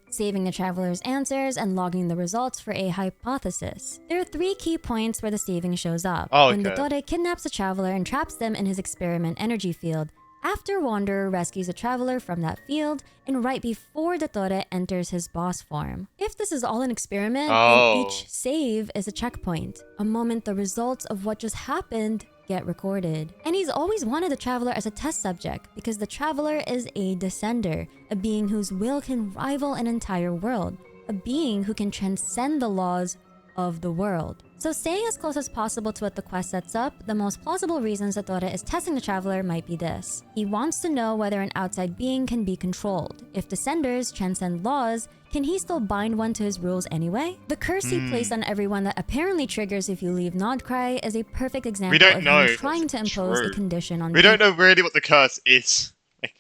Saving the Traveler's answers and logging the results for a hypothesis. There are 3 key points where the saving shows up. When Dottore kidnaps a Traveler and traps them in his experiment energy field, after Wanderer rescues a Traveler from that field, and right before Dottore enters his boss form. If this is all an experiment, then each save is a checkpoint. A moment the results of what just happened get recorded. And he's always wanted the Traveler as a test subject, because the Traveler is a descender, a being whose will can rival an entire world, a being who can transcend the laws of the world. So staying as close as possible to what the quest sets up, the most plausible reasons that Dottore is testing the Traveler might be this. He wants to know whether an outside being can be controlled. If descenders transcend laws, can he still bind one to his rules anyway? The curse he placed on everyone that apparently triggers if you leave Nodcry is a perfect example of him trying to impose a condition on people. We don't know really what the curse is. Like,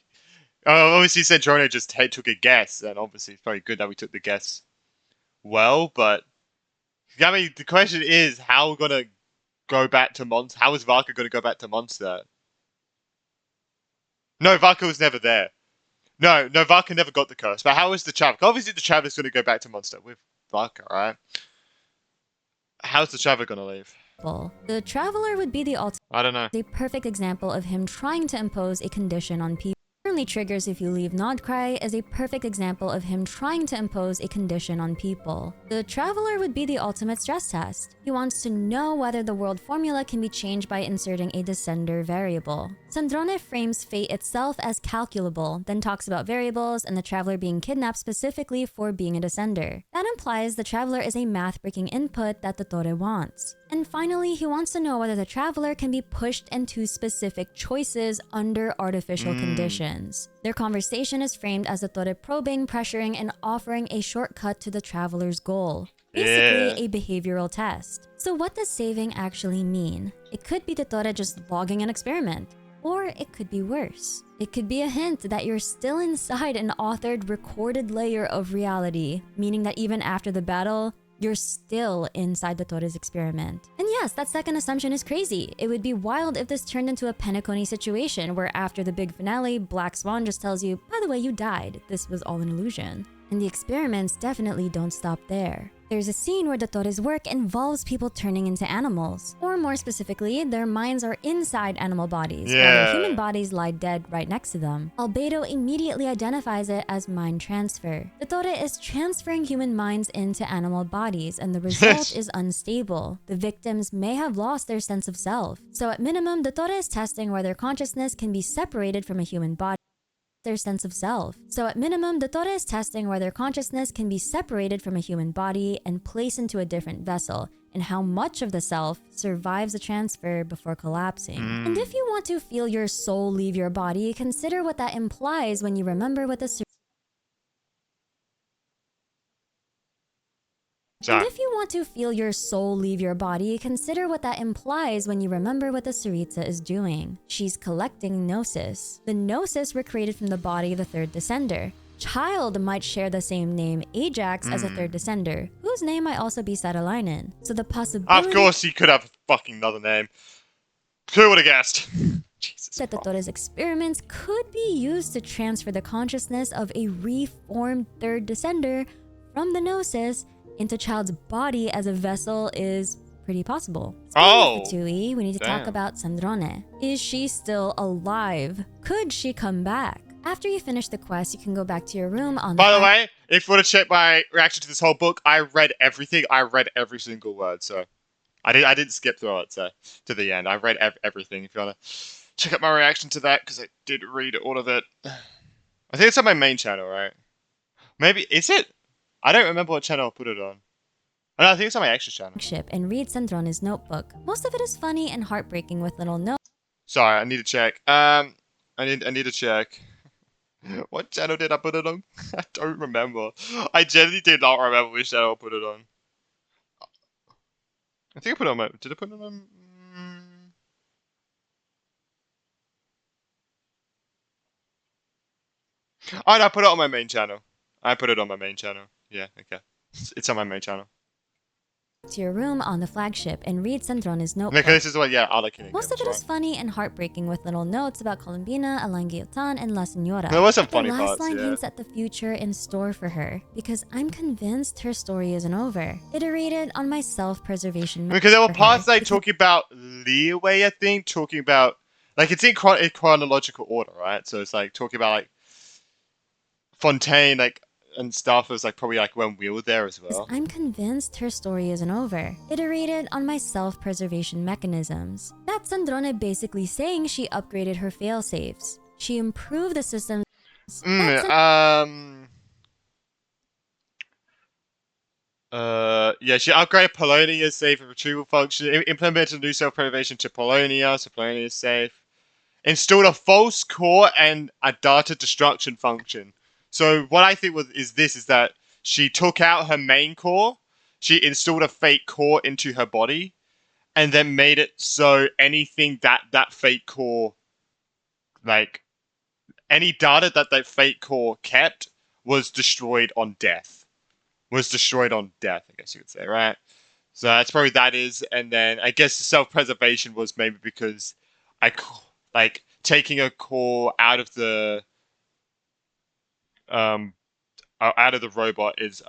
obviously Centrone just took a guess, and obviously it's very good that we took the guess well, but I mean, the question is, how we're gonna go back to Mondstadt? How is Varka gonna go back to Mondstadt? No, Varka was never there. No, Varka never got the curse. But how is the Traveler? Obviously, the Traveler's gonna go back to Mondstadt with Varka, right? How's the Traveler gonna leave? The Traveler would be the ultimate. I don't know. A perfect example of him trying to impose a condition on people. Triggers if you leave Nodcry is a perfect example of him trying to impose a condition on people. The Traveler would be the ultimate stress test. He wants to know whether the world formula can be changed by inserting a descender variable. Sandrone frames fate itself as calculable, then talks about variables and the Traveler being kidnapped specifically for being a descender. That implies the Traveler is a math-breaking input that Dottore wants. And finally, he wants to know whether the Traveler can be pushed into specific choices under artificial conditions. Their conversation is framed as Dottore probing, pressuring, and offering a shortcut to the Traveler's goal. Basically, a behavioral test. So what does saving actually mean? It could be Dottore just logging an experiment. Or it could be worse. It could be a hint that you're still inside an authored recorded layer of reality, meaning that even after the battle, you're still inside the Torres experiment. And yes, that second assumption is crazy. It would be wild if this turned into a Penacony situation where after the big finale, Black Swan just tells you, by the way, you died. This was all an illusion. And the experiments definitely don't stop there. There's a scene where the Torres' work involves people turning into animals. Or more specifically, their minds are inside animal bodies, while their human bodies lie dead right next to them. Albedo immediately identifies it as mind transfer. The Torre is transferring human minds into animal bodies, and the result is unstable. The victims may have lost their sense of self. So at minimum, the Torre is testing whether consciousness can be separated from a human body. Their sense of self. So at minimum, the Torre is testing whether consciousness can be separated from a human body and placed into a different vessel, and how much of the self survives the transfer before collapsing. And if you want to feel your soul leave your body, consider what that implies when you remember what the And if you want to feel your soul leave your body, consider what that implies when you remember what the Tsaritsa is doing. She's collecting Gnosis. The Gnosis were created from the body of the third descender. Child might share the same name, Ajax, as a third descender, whose name might also be Satalainen. So the possibility... Of course he could have a fucking another name. Who would have guessed? Jesus that the Torres experiments could be used to transfer the consciousness of a reformed third descender from the Gnosis into Child's body as a vessel is pretty possible. Tui, we need to talk about Sandrone. Is she still alive? Could she come back? After you finish the quest, you can go back to your room on By the way, if you want to check my reaction to this whole book, I read everything. I read every single word, so I didn't skip through it to the end. I read everything. If you want to check out my reaction to that, because I did read all of it. I think it's on my main channel, right? Maybe, is it? I don't remember what channel I put it on. Oh, no, I think it's on my extra channel. And read Sandrone's notebook. Most of it is funny and heartbreaking with little notes. Sorry, I need to check. I need to check. What channel did I put it on? I don't remember. I genuinely did not remember which channel I put it on. I think I put it on my... Did I put it on... Oh, no, I put it on my main channel. I put it on my main channel. Yeah, okay. It's on my main channel. To your room on the flagship and read Sandrone's notebook. Okay, this is what, yeah, I'll Most of it is funny and heartbreaking with little notes about Colombina, Alain Guillotin, and La Senora. There was some funny parts, The last line hints at the future in store for her, because I'm convinced her story isn't over. Iterated on my self-preservation. Because there were parts like talking about leeway, I think, talking about, like, it's in chronological order, right? So it's like talking about like Fontaine, like, and stuff was like probably like when we were there as well. I'm convinced her story isn't over. Iterated on my self-preservation mechanisms. That's Sandrone basically saying she upgraded her fail-safes. She improved the systems. Yeah, she upgraded Polonia's safe and retrieval function, implemented a new self-preservation to Polonia, so Polonia is safe. Installed a false core and a data destruction function. So what I think is that she took out her main core, she installed a fake core into her body, and then made it so anything that fake core, like, any data that fake core kept was destroyed on death. I guess you could say, right? So that's probably that is, and then I guess the self-preservation was maybe because like taking a core out of the robot is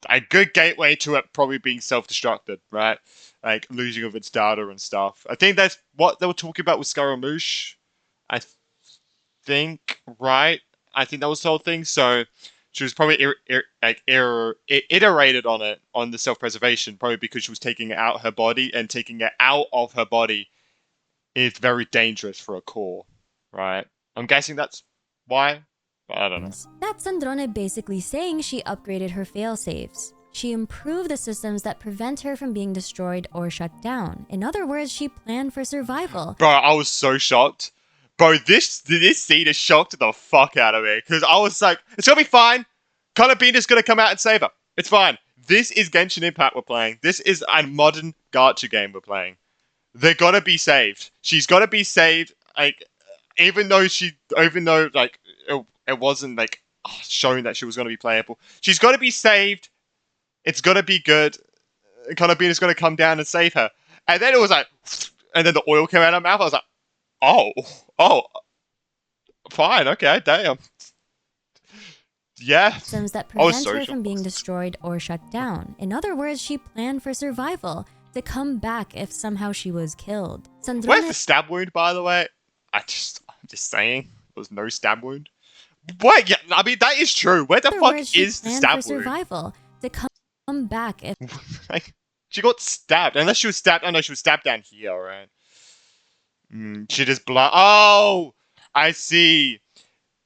a good gateway to it probably being self-destructed, right? Like losing of its data and stuff. I think that's what they were talking about with Scaramouche. I think, right? I think that was the whole thing. So she was probably iterated on it, on the self-preservation, probably because she was taking it out of her body, and taking it out of her body is very dangerous for a core, right? I'm guessing that's why? I don't know. That's Sandrone basically saying she upgraded her fail-safes. She improved the systems that prevent her from being destroyed or shut down. In other words, she planned for survival. Bro, I was so shocked. Bro, this scene has shocked the fuck out of me. Because I was like, it's gonna be fine. Colombina's gonna come out and save her. It's fine. This is Genshin Impact we're playing. This is a modern gacha game we're playing. They're gonna be saved. She's gotta be saved. Like, even though like it wasn't like showing that she was going to be playable. She's got to be saved It's gonna be good. Columbina's gonna come down and save her. And then it was like, and then the oil came out of her mouth. I was like, oh, fine, okay, damn. Yeah. Systems that prevent her from being destroyed or shut down. In other words, she planned for survival, to come back if somehow she was killed. Where's the stab wound, by the way? I'm just saying, there was no stab wound. What? Yeah, I mean that is true. Where the fuck is the stab wound? Survival, to come back if she got stabbed. Unless she was stabbed. Oh no, she was stabbed down here, right? She just Oh, I see.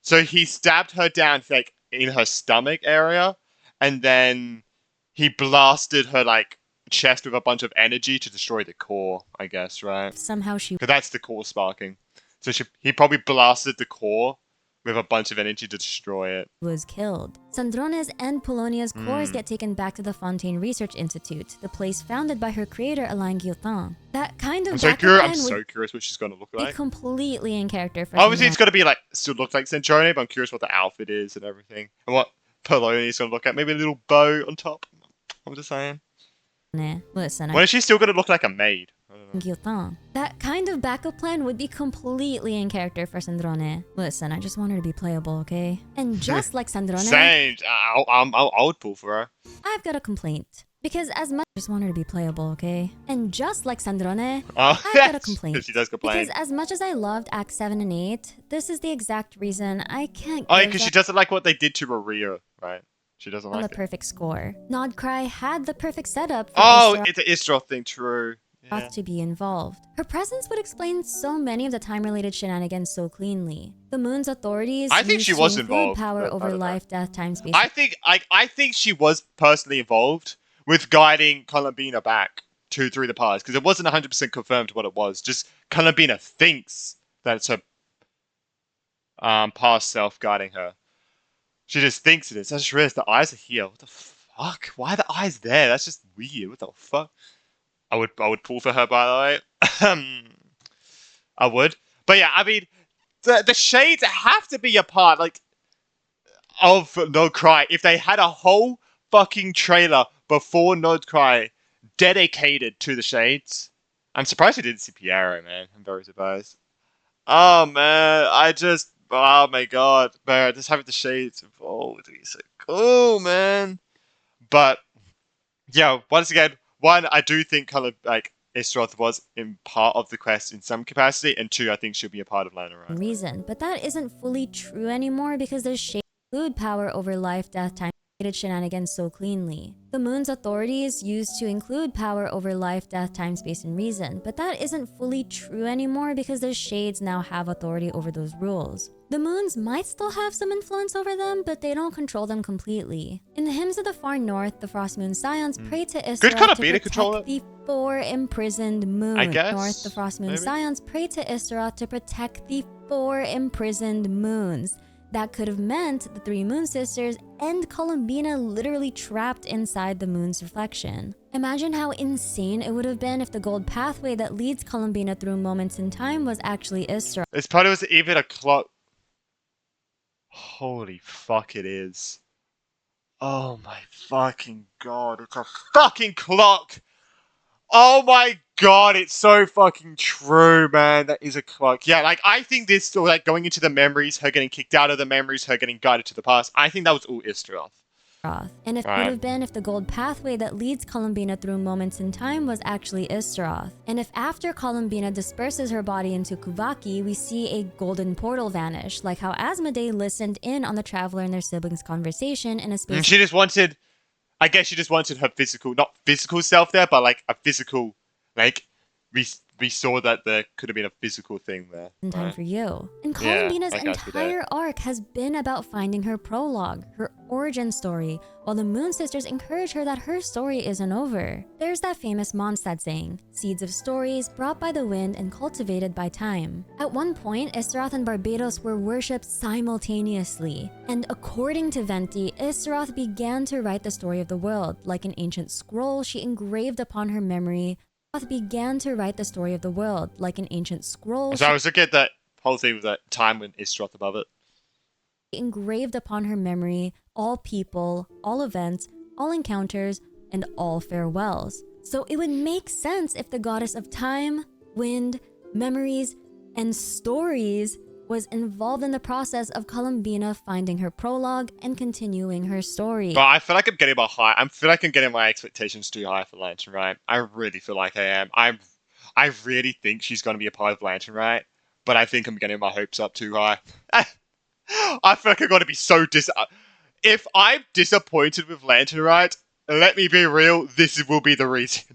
So he stabbed her down like in her stomach area, and then he blasted her like chest with a bunch of energy to destroy the core, I guess, right? Somehow she... Because that's the core sparking. So he probably blasted the core with a bunch of energy to destroy it. Was killed. Sandrone's and Polonia's cores get taken back to the Fontaine Research Institute, the place founded by her creator Alain Guillotin. That kind of... I'm so curious what she's going to look like. Completely in character for... Obviously, it's going to be like, still look like Centurion, but I'm curious what the outfit is and everything. And what Polonia's going to look at. Maybe a little bow on top. I'm just saying. Listen, when is she still going to look like a maid? Guillotin. That kind of backup plan would be completely in character for Sandrone. Listen, I just want her to be playable, okay? And just like Sandrone... Same. I would pull for her. I've got a complaint. Because as much... I just want her to be playable, okay? And just like Sandrone, I've got a complaint. She does complain. Because as much as I loved Acts 7 and 8, this is the exact reason I can't... Oh, because she doesn't like what they did to Maria, right? She doesn't like the perfect score. Nodcry had the perfect setup for it's an Istroth thing, true. Yeah. To be involved. Her presence would explain so many of the time-related shenanigans so cleanly. The moon's authorities... I think she was involved. ...power over life, death, time, space... I think she was personally involved with guiding Columbina back through the past, because it wasn't 100% confirmed what it was. Just Columbina thinks that it's her past self guiding her. She just thinks it is. I just realized the eyes are here. What the fuck? Why are the eyes there? That's just weird. What the fuck? I would pull for her, by the way. I would. But yeah, I mean, the shades have to be a part, like, of Nodcry. If they had a whole fucking trailer before Nodcry dedicated to the shades. I'm surprised we didn't see Piero, man. I'm very surprised. Oh, man. Oh, my God. Man, just having the shades involved would be so cool, man. But, yeah, once again, one, I do think Istroth was in part of the quest in some capacity, and two, I think she'll be a part of Lanaran. Reason, but that isn't fully true anymore because there's shade include power over life, death, time, shenanigans so cleanly. The moon's authorities used to include power over life, death, time, space, and reason, but that isn't fully true anymore because the shades now have authority over those rules. The moons might still have some influence over them, but they don't control them completely. In the Hymns of the Far North, the Frost Moon Scions pray to Isra to protect the 4 imprisoned moons. I guess. North, the Frost Moon Scions pray to Isra to protect the 4 imprisoned moons. That could have meant the 3 Moon Sisters and Columbina literally trapped inside the moon's reflection. Imagine how insane it would have been if the gold pathway that leads Columbina through moments in time was actually Isra. It's probably was even a clock. Holy fuck, it is. Oh my fucking god, it's a fucking clock! Oh my god, it's so fucking true, man. That is a clock. Yeah, like, I think this still, like, going into the memories, her getting kicked out of the memories, her getting guided to the past, I think that was all Istroth. And if it would have been if the gold pathway that leads Columbina through moments in time was actually Istroth. And if after Columbina disperses her body into Kuvaki, we see a golden portal vanish, like how Asmodee listened in on the Traveler and their siblings' conversation in a space... She just wanted... I guess she just wanted her physical... Not physical self there, but, like, a physical... Like, we saw that there could have been a physical thing there. In time for you. And Columbina's entire arc has been about finding her prologue, her origin story, while the Moon Sisters encourage her that her story isn't over. There's that famous Mondstadt saying, seeds of stories brought by the wind and cultivated by time. At one point, Isroth and Barbatos were worshipped simultaneously. And according to Venti, Isroth began to write the story of the world. Like an ancient scroll she engraved upon her memory, began to write the story of the world, like an ancient scroll. So I was looking at that whole thing with that time when Istroth above it. Engraved upon her memory, all people, all events, all encounters, and all farewells. So it would make sense if the goddess of time, wind, memories, and stories was involved in the process of Columbina finding her prologue and continuing her story. But I feel like I'm getting my expectations too high for Lantern Rite. I really feel like I am. I really think she's going to be a part of Lantern Rite, but I think I'm getting my hopes up too high. I feel like I'm going to be so if I'm disappointed with Lantern Rite, let me be real, this will be the reason.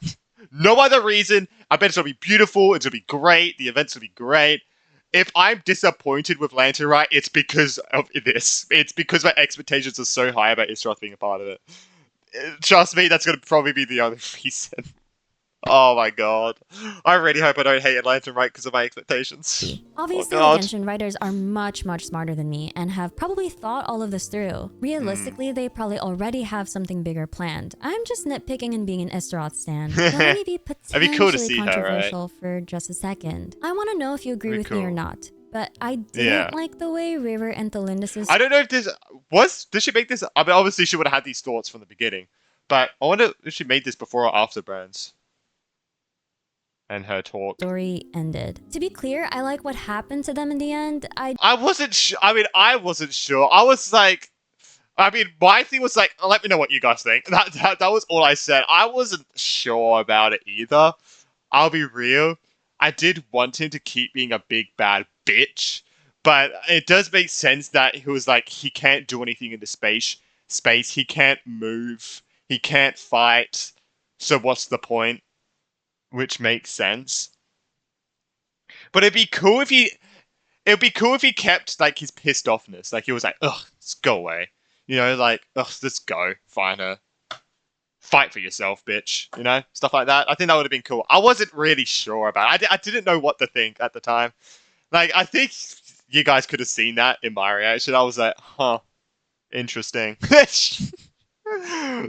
No other reason. I bet it's going to be beautiful, it's going to be great, the events will be great. If I'm disappointed with Lantern Rite, it's because of this. It's because my expectations are so high about Isroth being a part of it. Trust me, that's going to probably be the other reason. Oh my god. I really hope I don't hate Lantern Rite because of my expectations. Obviously, Genshin writers are much smarter than me and have probably thought all of this through. Realistically, they probably already have something bigger planned. I'm just nitpicking and being an Isroth stan. Let me be potentially cool to see controversial her, right? for just a second. I want to know if you agree with me or not. But I didn't like the way River and Thelindis' I don't know if did she make this? I mean, obviously she would have had these thoughts from the beginning. But I wonder if she made this before or after Burns. And her talk. Story ended. To be clear, I like what happened to them in the end. I wasn't sure. I wasn't sure. I was like, my thing was like, let me know what you guys think. That was all I said. I wasn't sure about it either. I'll be real. I did want him to keep being a big bad bitch, but it does make sense that he was like, he can't do anything in the space. He can't move. He can't fight. So what's the point? Which makes sense. But it'd be cool if he kept like his pissed offness. Like he was like, ugh, just go away. You know, like, ugh, just go. Find her. Fight for yourself, bitch. You know? Stuff like that. I think that would have been cool. I wasn't really sure about it. I didn't know what to think at the time. Like, I think you guys could have seen that in my reaction. I was like, huh. Interesting.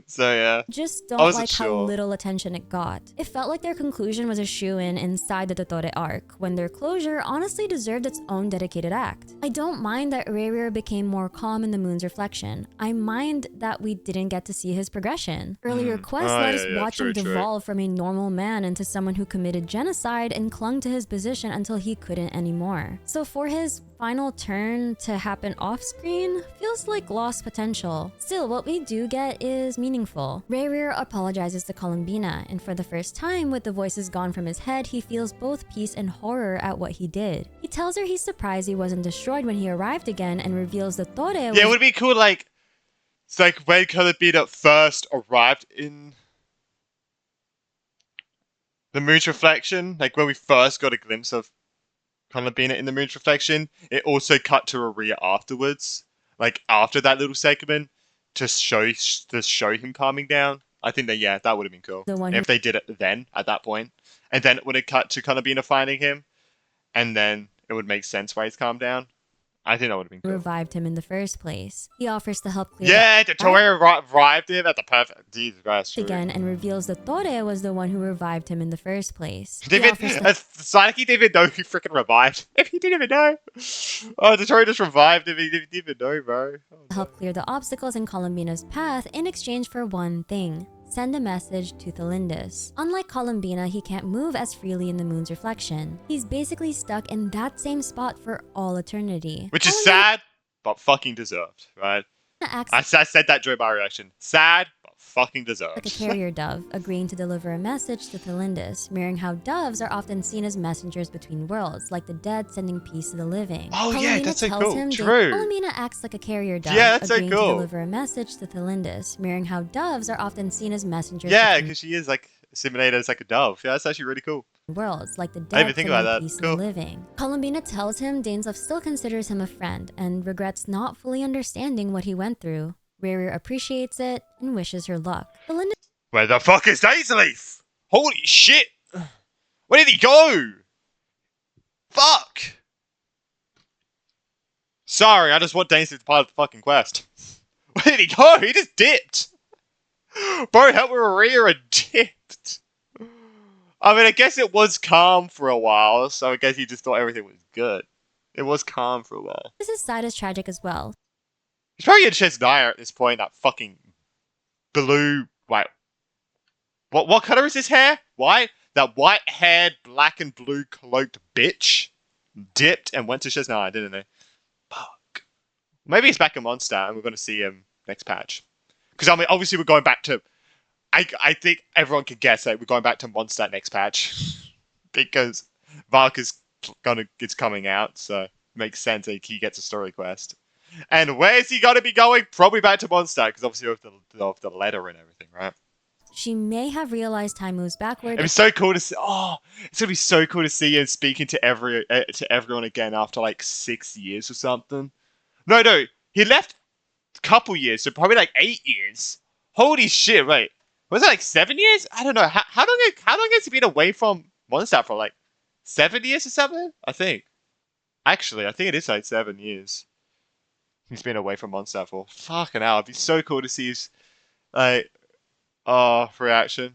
So yeah. Just don't like how little attention it got. It felt like their conclusion was a shoo-in inside the Totore arc, when their closure honestly deserved its own dedicated act. I don't mind that Rerir became more calm in the moon's reflection. I mind that we didn't get to see his progression. Earlier quests let us watch him devolve from a normal man into someone who committed genocide and clung to his position until he couldn't anymore. So for his final turn to happen off-screen feels like lost potential. Still, what we do get is meaningful. Rerir apologizes to Columbina, and for the first time, with the voices gone from his head, he feels both peace and horror at what he did. He tells her he's surprised he wasn't destroyed when he arrived again, and reveals that Tore was— Yeah, it would be cool, like, it's like when Columbina first arrived in the moon's reflection, like when we first got a glimpse of Columbina in the moon's reflection, it also cut to Aria afterwards, like after that little segment, to show him calming down. I think that would have been cool if they did it then at that point, and then it would have cut to Columbina finding him, and then it would make sense why he's calmed down. I think that would have been cool. Revived him in the first place. He offers to help clear— Yeah, Totore revived him at the perfect— Jesus Christ. Again, and reveals that Tore was the one who revived him in the first place. Saiki didn't even know who freaking revived him. He didn't even know. Oh, Totore just revived him. He didn't even know, bro. Help clear the obstacles in Columbina's path in exchange for one thing: send a message to Thelindis. Unlike Columbina, he can't move as freely in the moon's reflection. He's basically stuck in that same spot for all eternity. Which is sad, but fucking deserved, right? I said that during my reaction. Sad, but fucking deserved. Like a carrier dove, agreeing to deliver a message to Thelindis, mirroring how doves are often seen as messengers between worlds, like the dead sending peace to the living. Oh yeah, that's so cool. True. Columbina acts like a carrier dove, yeah, that's agreeing so cool. to deliver a message to Thelindis, mirroring how doves are often seen as messengers. Yeah, because she is like assimilated as like a dove. Yeah, that's actually really cool. Worlds, like the dead think about that. Peace Cool. and the living. Columbina tells him Dainsleif still considers him a friend and regrets not fully understanding what he went through. Rerir appreciates it and wishes her luck. Where the fuck is Dainsleif? Holy shit! Where did he go? Fuck! Sorry, I just want Dainsleif to part of the fucking quest. Where did he go? He just dipped! Bro, help with Rerir and dipped! I mean, I guess it was calm for a while, so I guess he just thought everything was good. It was calm for a while. This side is tragic as well. He's probably in Chesnaya at this point, that fucking blue, wait, what color is his hair? White? That white-haired, black and blue cloaked bitch dipped and went to Shazna. No, I didn't know. Fuck. Maybe he's back in Mondstadt and we're going to see him next patch. Because, I mean, obviously we're going back to... I think everyone can guess that we're going back to Mondstadt next patch. Because Vark is coming out, so it makes sense that he gets a story quest. And where's he going to be going? Probably back to Mondstadt, because obviously of the letter and everything, right? She may have realized time moves backward. It'd be so cool to see. Oh, it's gonna be so cool to see him speaking to everyone again after like 6 years or something. No, he left a couple years, so probably like 8 years. Holy shit! Wait, was it like 7 years? I don't know. How long has he been away from Mondstadt for? Like 7 years or something? I think. Actually, I think it is like 7 years. He's been away from Mondstadt for. Fucking hell! It'd be so cool to see his like. Oh, reaction.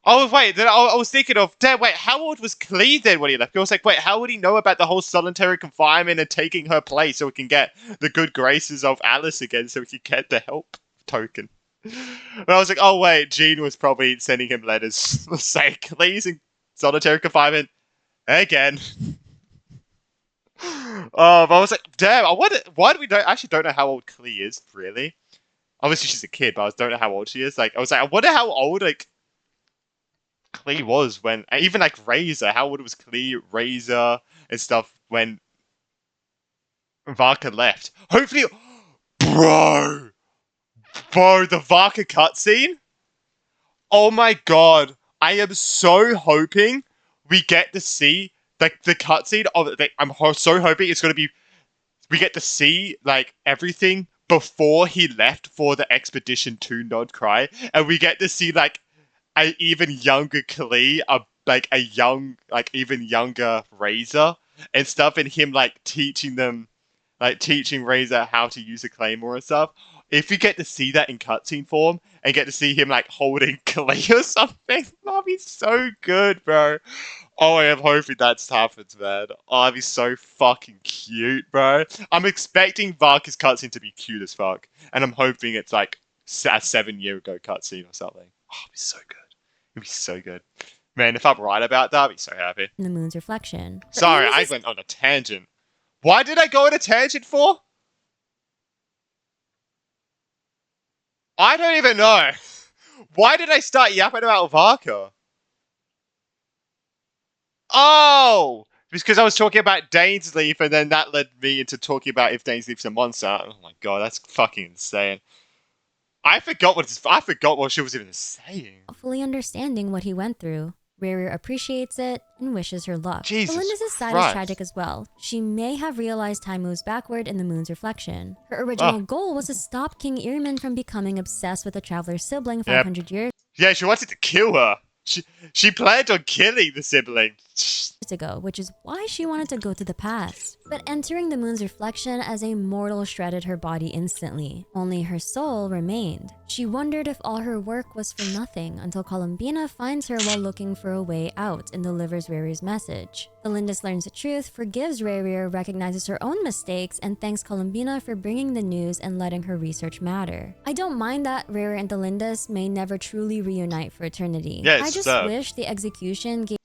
Oh, wait, then I was thinking of, damn, wait, how old was Klee then when he left? I was like, wait, how would he know about the whole solitary confinement and taking her place so we can get the good graces of Alice again so we can get the help token? And I was like, oh, wait, Jean was probably sending him letters saying, Klee's in solitary confinement again. But I was like, damn, why do we actually don't know how old Klee is, really? Obviously, she's a kid, but I don't know how old she is. Like, I was like, I wonder how old, like, Klee was when... Even, like, Razor. How old was Klee, Razor, and stuff when Varka left? Hopefully... Bro! The Varka cutscene? Oh my god. I am so hoping we get to see, like, the cutscene of... Like, I'm so hoping it's going to be... We get to see, like, everything before he left for the Expedition to Nod Cry, and we get to see, like, an even younger Klee, even younger Razor and stuff, and him, like, teaching Razor how to use a claymore and stuff. If we get to see that in cutscene form, and get to see him, like, holding Klee or something, that'd be so good, bro. Oh, I am hoping that happens, man. Oh, that'd be so fucking cute, bro. I'm expecting Varka's cutscene to be cute as fuck. And I'm hoping it's like a 7-year ago cutscene or something. Oh, it'd be so good. It'd be so good. Man, if I'm right about that, I'd be so happy. The moon's reflection. Sorry, I went on a tangent. Why did I go on a tangent for? I don't even know. Why did I start yapping about Varka? Oh! Because I was talking about Dainsleif, and then that led me into talking about if Dainsleif's a monster. Oh my god, that's fucking insane. I forgot what she was even saying. Fully understanding what he went through, Riri appreciates it and wishes her luck. Jesus Belinda's side is tragic as well. She may have realized time moves backward in the moon's reflection. Her original goal was to stop King Irmin from becoming obsessed with the Traveler's sibling 500 years Yeah, she wanted to kill her. She planned on killing the sibling ago, which is why she wanted to go to the past. But entering the moon's reflection as a mortal shredded her body instantly. Only her soul remained. She wondered if all her work was for nothing until Columbina finds her while looking for a way out and delivers Rary's message. Delindus learns the truth, forgives Rary, recognizes her own mistakes, and thanks Columbina for bringing the news and letting her research matter. I don't mind that Rary and Delindus may never truly reunite for eternity. Yes, I just wish the execution gave...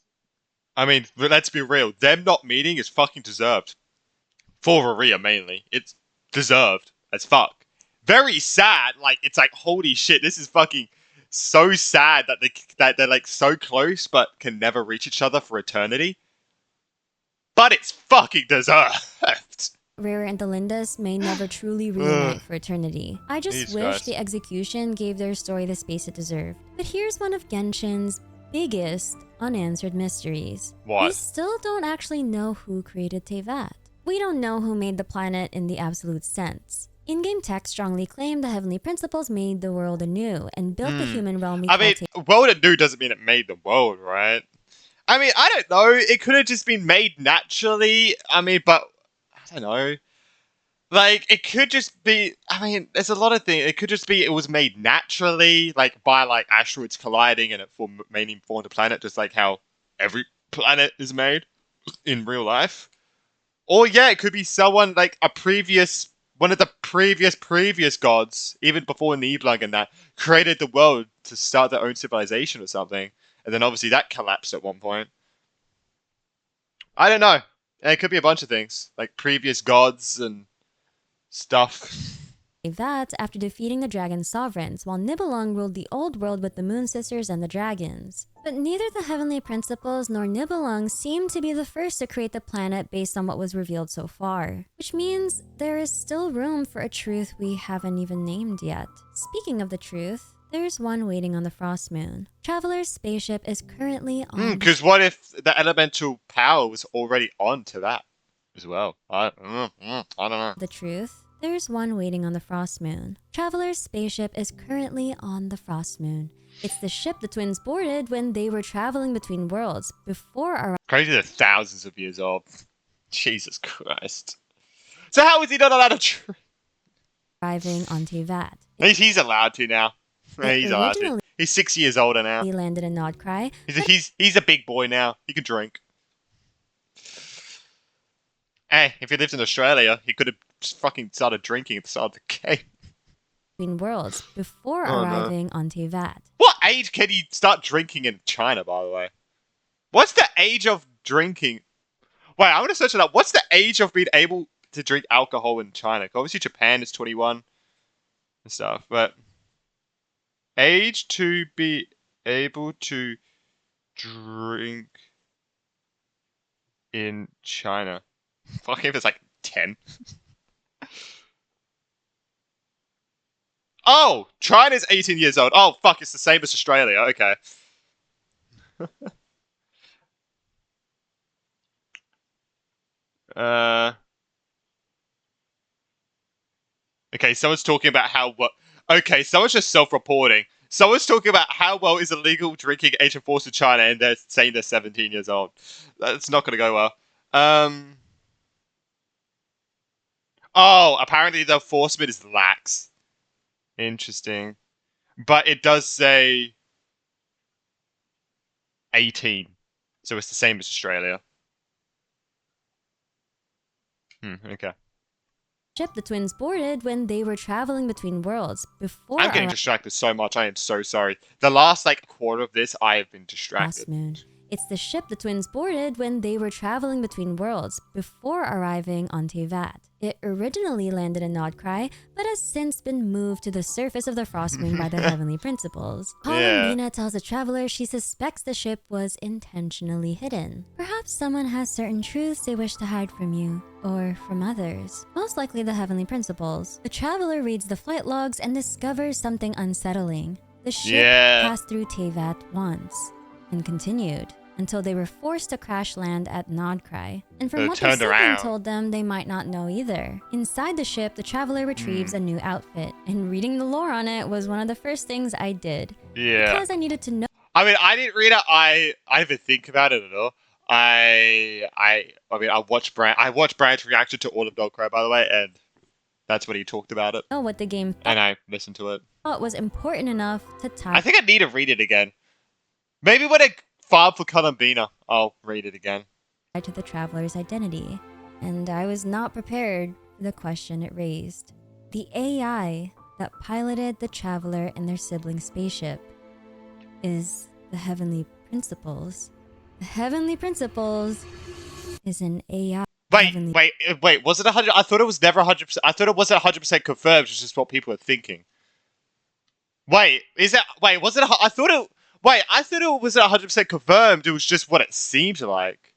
I mean, let's be real. Them not meeting is fucking deserved. For Rarea, mainly. It's deserved as fuck. Very sad. Like, it's like, holy shit, this is fucking so sad that they're like so close but can never reach each other for eternity. But it's fucking deserved. Rary and Delindus may never truly reunite for eternity. I just wish the execution gave their story the space it deserved. But here's one of Genshin's biggest unanswered mysteries. What? We still don't actually know who created Teyvat. We don't know who made the planet in the absolute sense. In-game text strongly claim the heavenly principles made the world anew and built the human realm. I mean, world anew doesn't mean it made the world, right? I mean, I don't know. It could have just been made naturally. I mean, but I don't know. Like, it could just be... I mean, there's a lot of things. It could just be it was made naturally, like, by, like, asteroids colliding and it mainly formed a planet, just like how every planet is made in real life. Or, yeah, it could be someone, like, a previous one of the previous gods, even before Nibelung and that, created the world to start their own civilization or something. And then obviously that collapsed at one point. I don't know. It could be a bunch of things, like previous gods and stuff. That after defeating the dragon sovereigns, while Nibelung ruled the old world with the Moon Sisters and the dragons. But neither the Heavenly Principles nor Nibelung seem to be the first to create the planet based on what was revealed so far. Which means there is still room for a truth we haven't even named yet. Speaking of the truth, there's one waiting on the Frost Moon. Traveler's spaceship is currently on... Because what if the elemental power was already on to that as well? I don't know. The truth? There's one waiting on the Frost Moon. Traveler's spaceship is currently on the Frost Moon. It's the ship the twins boarded when they were traveling between worlds before our... Crazy, they're thousands of years old. Jesus Christ. So how is he not allowed to... arriving on Teyvat. He's allowed to now. He's allowed to. He's 6 years older now. He landed in Nodcry. He's a big boy now. He can drink. Hey, if he lived in Australia, he could have just fucking started drinking at the start of the game. Between worlds before arriving on Teyvat. What age can you start drinking in China, by the way? What's the age of drinking? Wait, I'm gonna search it up. What's the age of being able to drink alcohol in China? Obviously, Japan is 21 and stuff, but age to be able to drink in China. Fuck if it's like 10. Oh, China's 18 years old. Oh, fuck, it's the same as Australia. Okay. Okay, someone's talking about how what. Okay, someone's just self-reporting. Someone's talking about how well is illegal drinking age enforced in China, and they're saying they're 17 years old. That's not going to go well. Oh, apparently the enforcement is lax. Interesting. But it does say 18. So it's the same as Australia. Okay. Ship the twins boarded when they were traveling between worlds before... I'm getting distracted so much. I am so sorry. The last, quarter of this, I have been distracted. Moon. It's the ship the twins boarded when they were traveling between worlds before arriving on Teyvat. It originally landed in Nodcry, but has since been moved to the surface of the Frost Moon by the Heavenly Principles. Paulina tells the traveler she suspects the ship was intentionally hidden. Perhaps someone has certain truths they wish to hide from you, or from others. Most likely the Heavenly Principles. The traveler reads the flight logs and discovers something unsettling. The ship passed through Teyvat once, and continued until they were forced to crash land at Nodcry. And from what their sibling told them, they might not know either. Inside the ship, the traveler retrieves a new outfit, and reading the lore on it was one of the first things I did. Yeah. Because I needed to know. I mean, I didn't read it. I didn't think about it at all. I watched Brand's reaction to all of Nodcry, by the way, and that's when he talked about it. Know what the game and I listened to it. Thought was important enough to tie. I think I need to read it again. Maybe when I farm for Columbina, I'll read it again. To the traveler's identity, and I was not prepared for the question it raised. The AI that piloted the traveler and their sibling spaceship is the Heavenly Principles. The Heavenly Principles is an AI. Wait, was it 100? I thought it was never 100%. I thought it wasn't 100% confirmed, it's just what people are thinking. Was it? I thought it was 100% confirmed. It was just what it seemed like.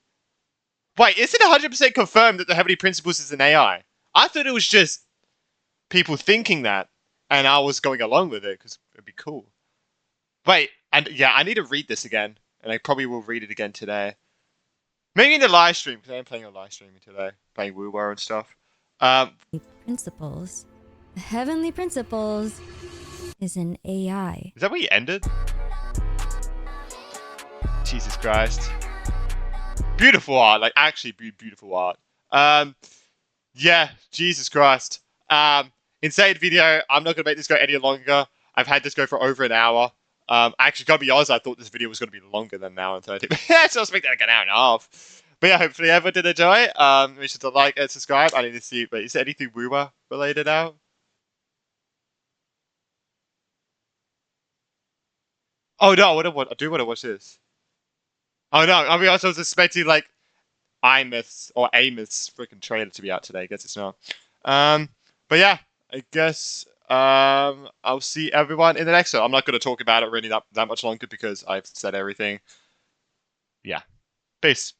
Wait, is it 100% confirmed that the Heavenly Principles is an AI? I thought it was just people thinking that, and I was going along with it because it'd be cool. Wait, and yeah, I need to read this again, and I probably will read it again today. Maybe in the live stream, because I'm playing a live stream today, playing WooWare and stuff. Principles. The Heavenly Principles is an AI. Is that where you ended? Jesus Christ. Beautiful art, actually beautiful art. Yeah, Jesus Christ. Insane video. I'm not going to make this go any longer. I've had this go for over an hour. Actually, gotta be honest, I thought this video was going to be longer than an hour and 30 minutes. So I was making like an hour and a half. But yeah, hopefully everyone did enjoy. Make sure to like and subscribe. I need to see, but is there anything rumor related out? Oh no, I do want to watch this. Oh no, I mean, I was expecting like iMyths or A-Myths freaking trailer to be out today. I guess it's not. But yeah, I guess I'll see everyone in the next one. I'm not going to talk about it really that much longer because I've said everything. Yeah. Peace.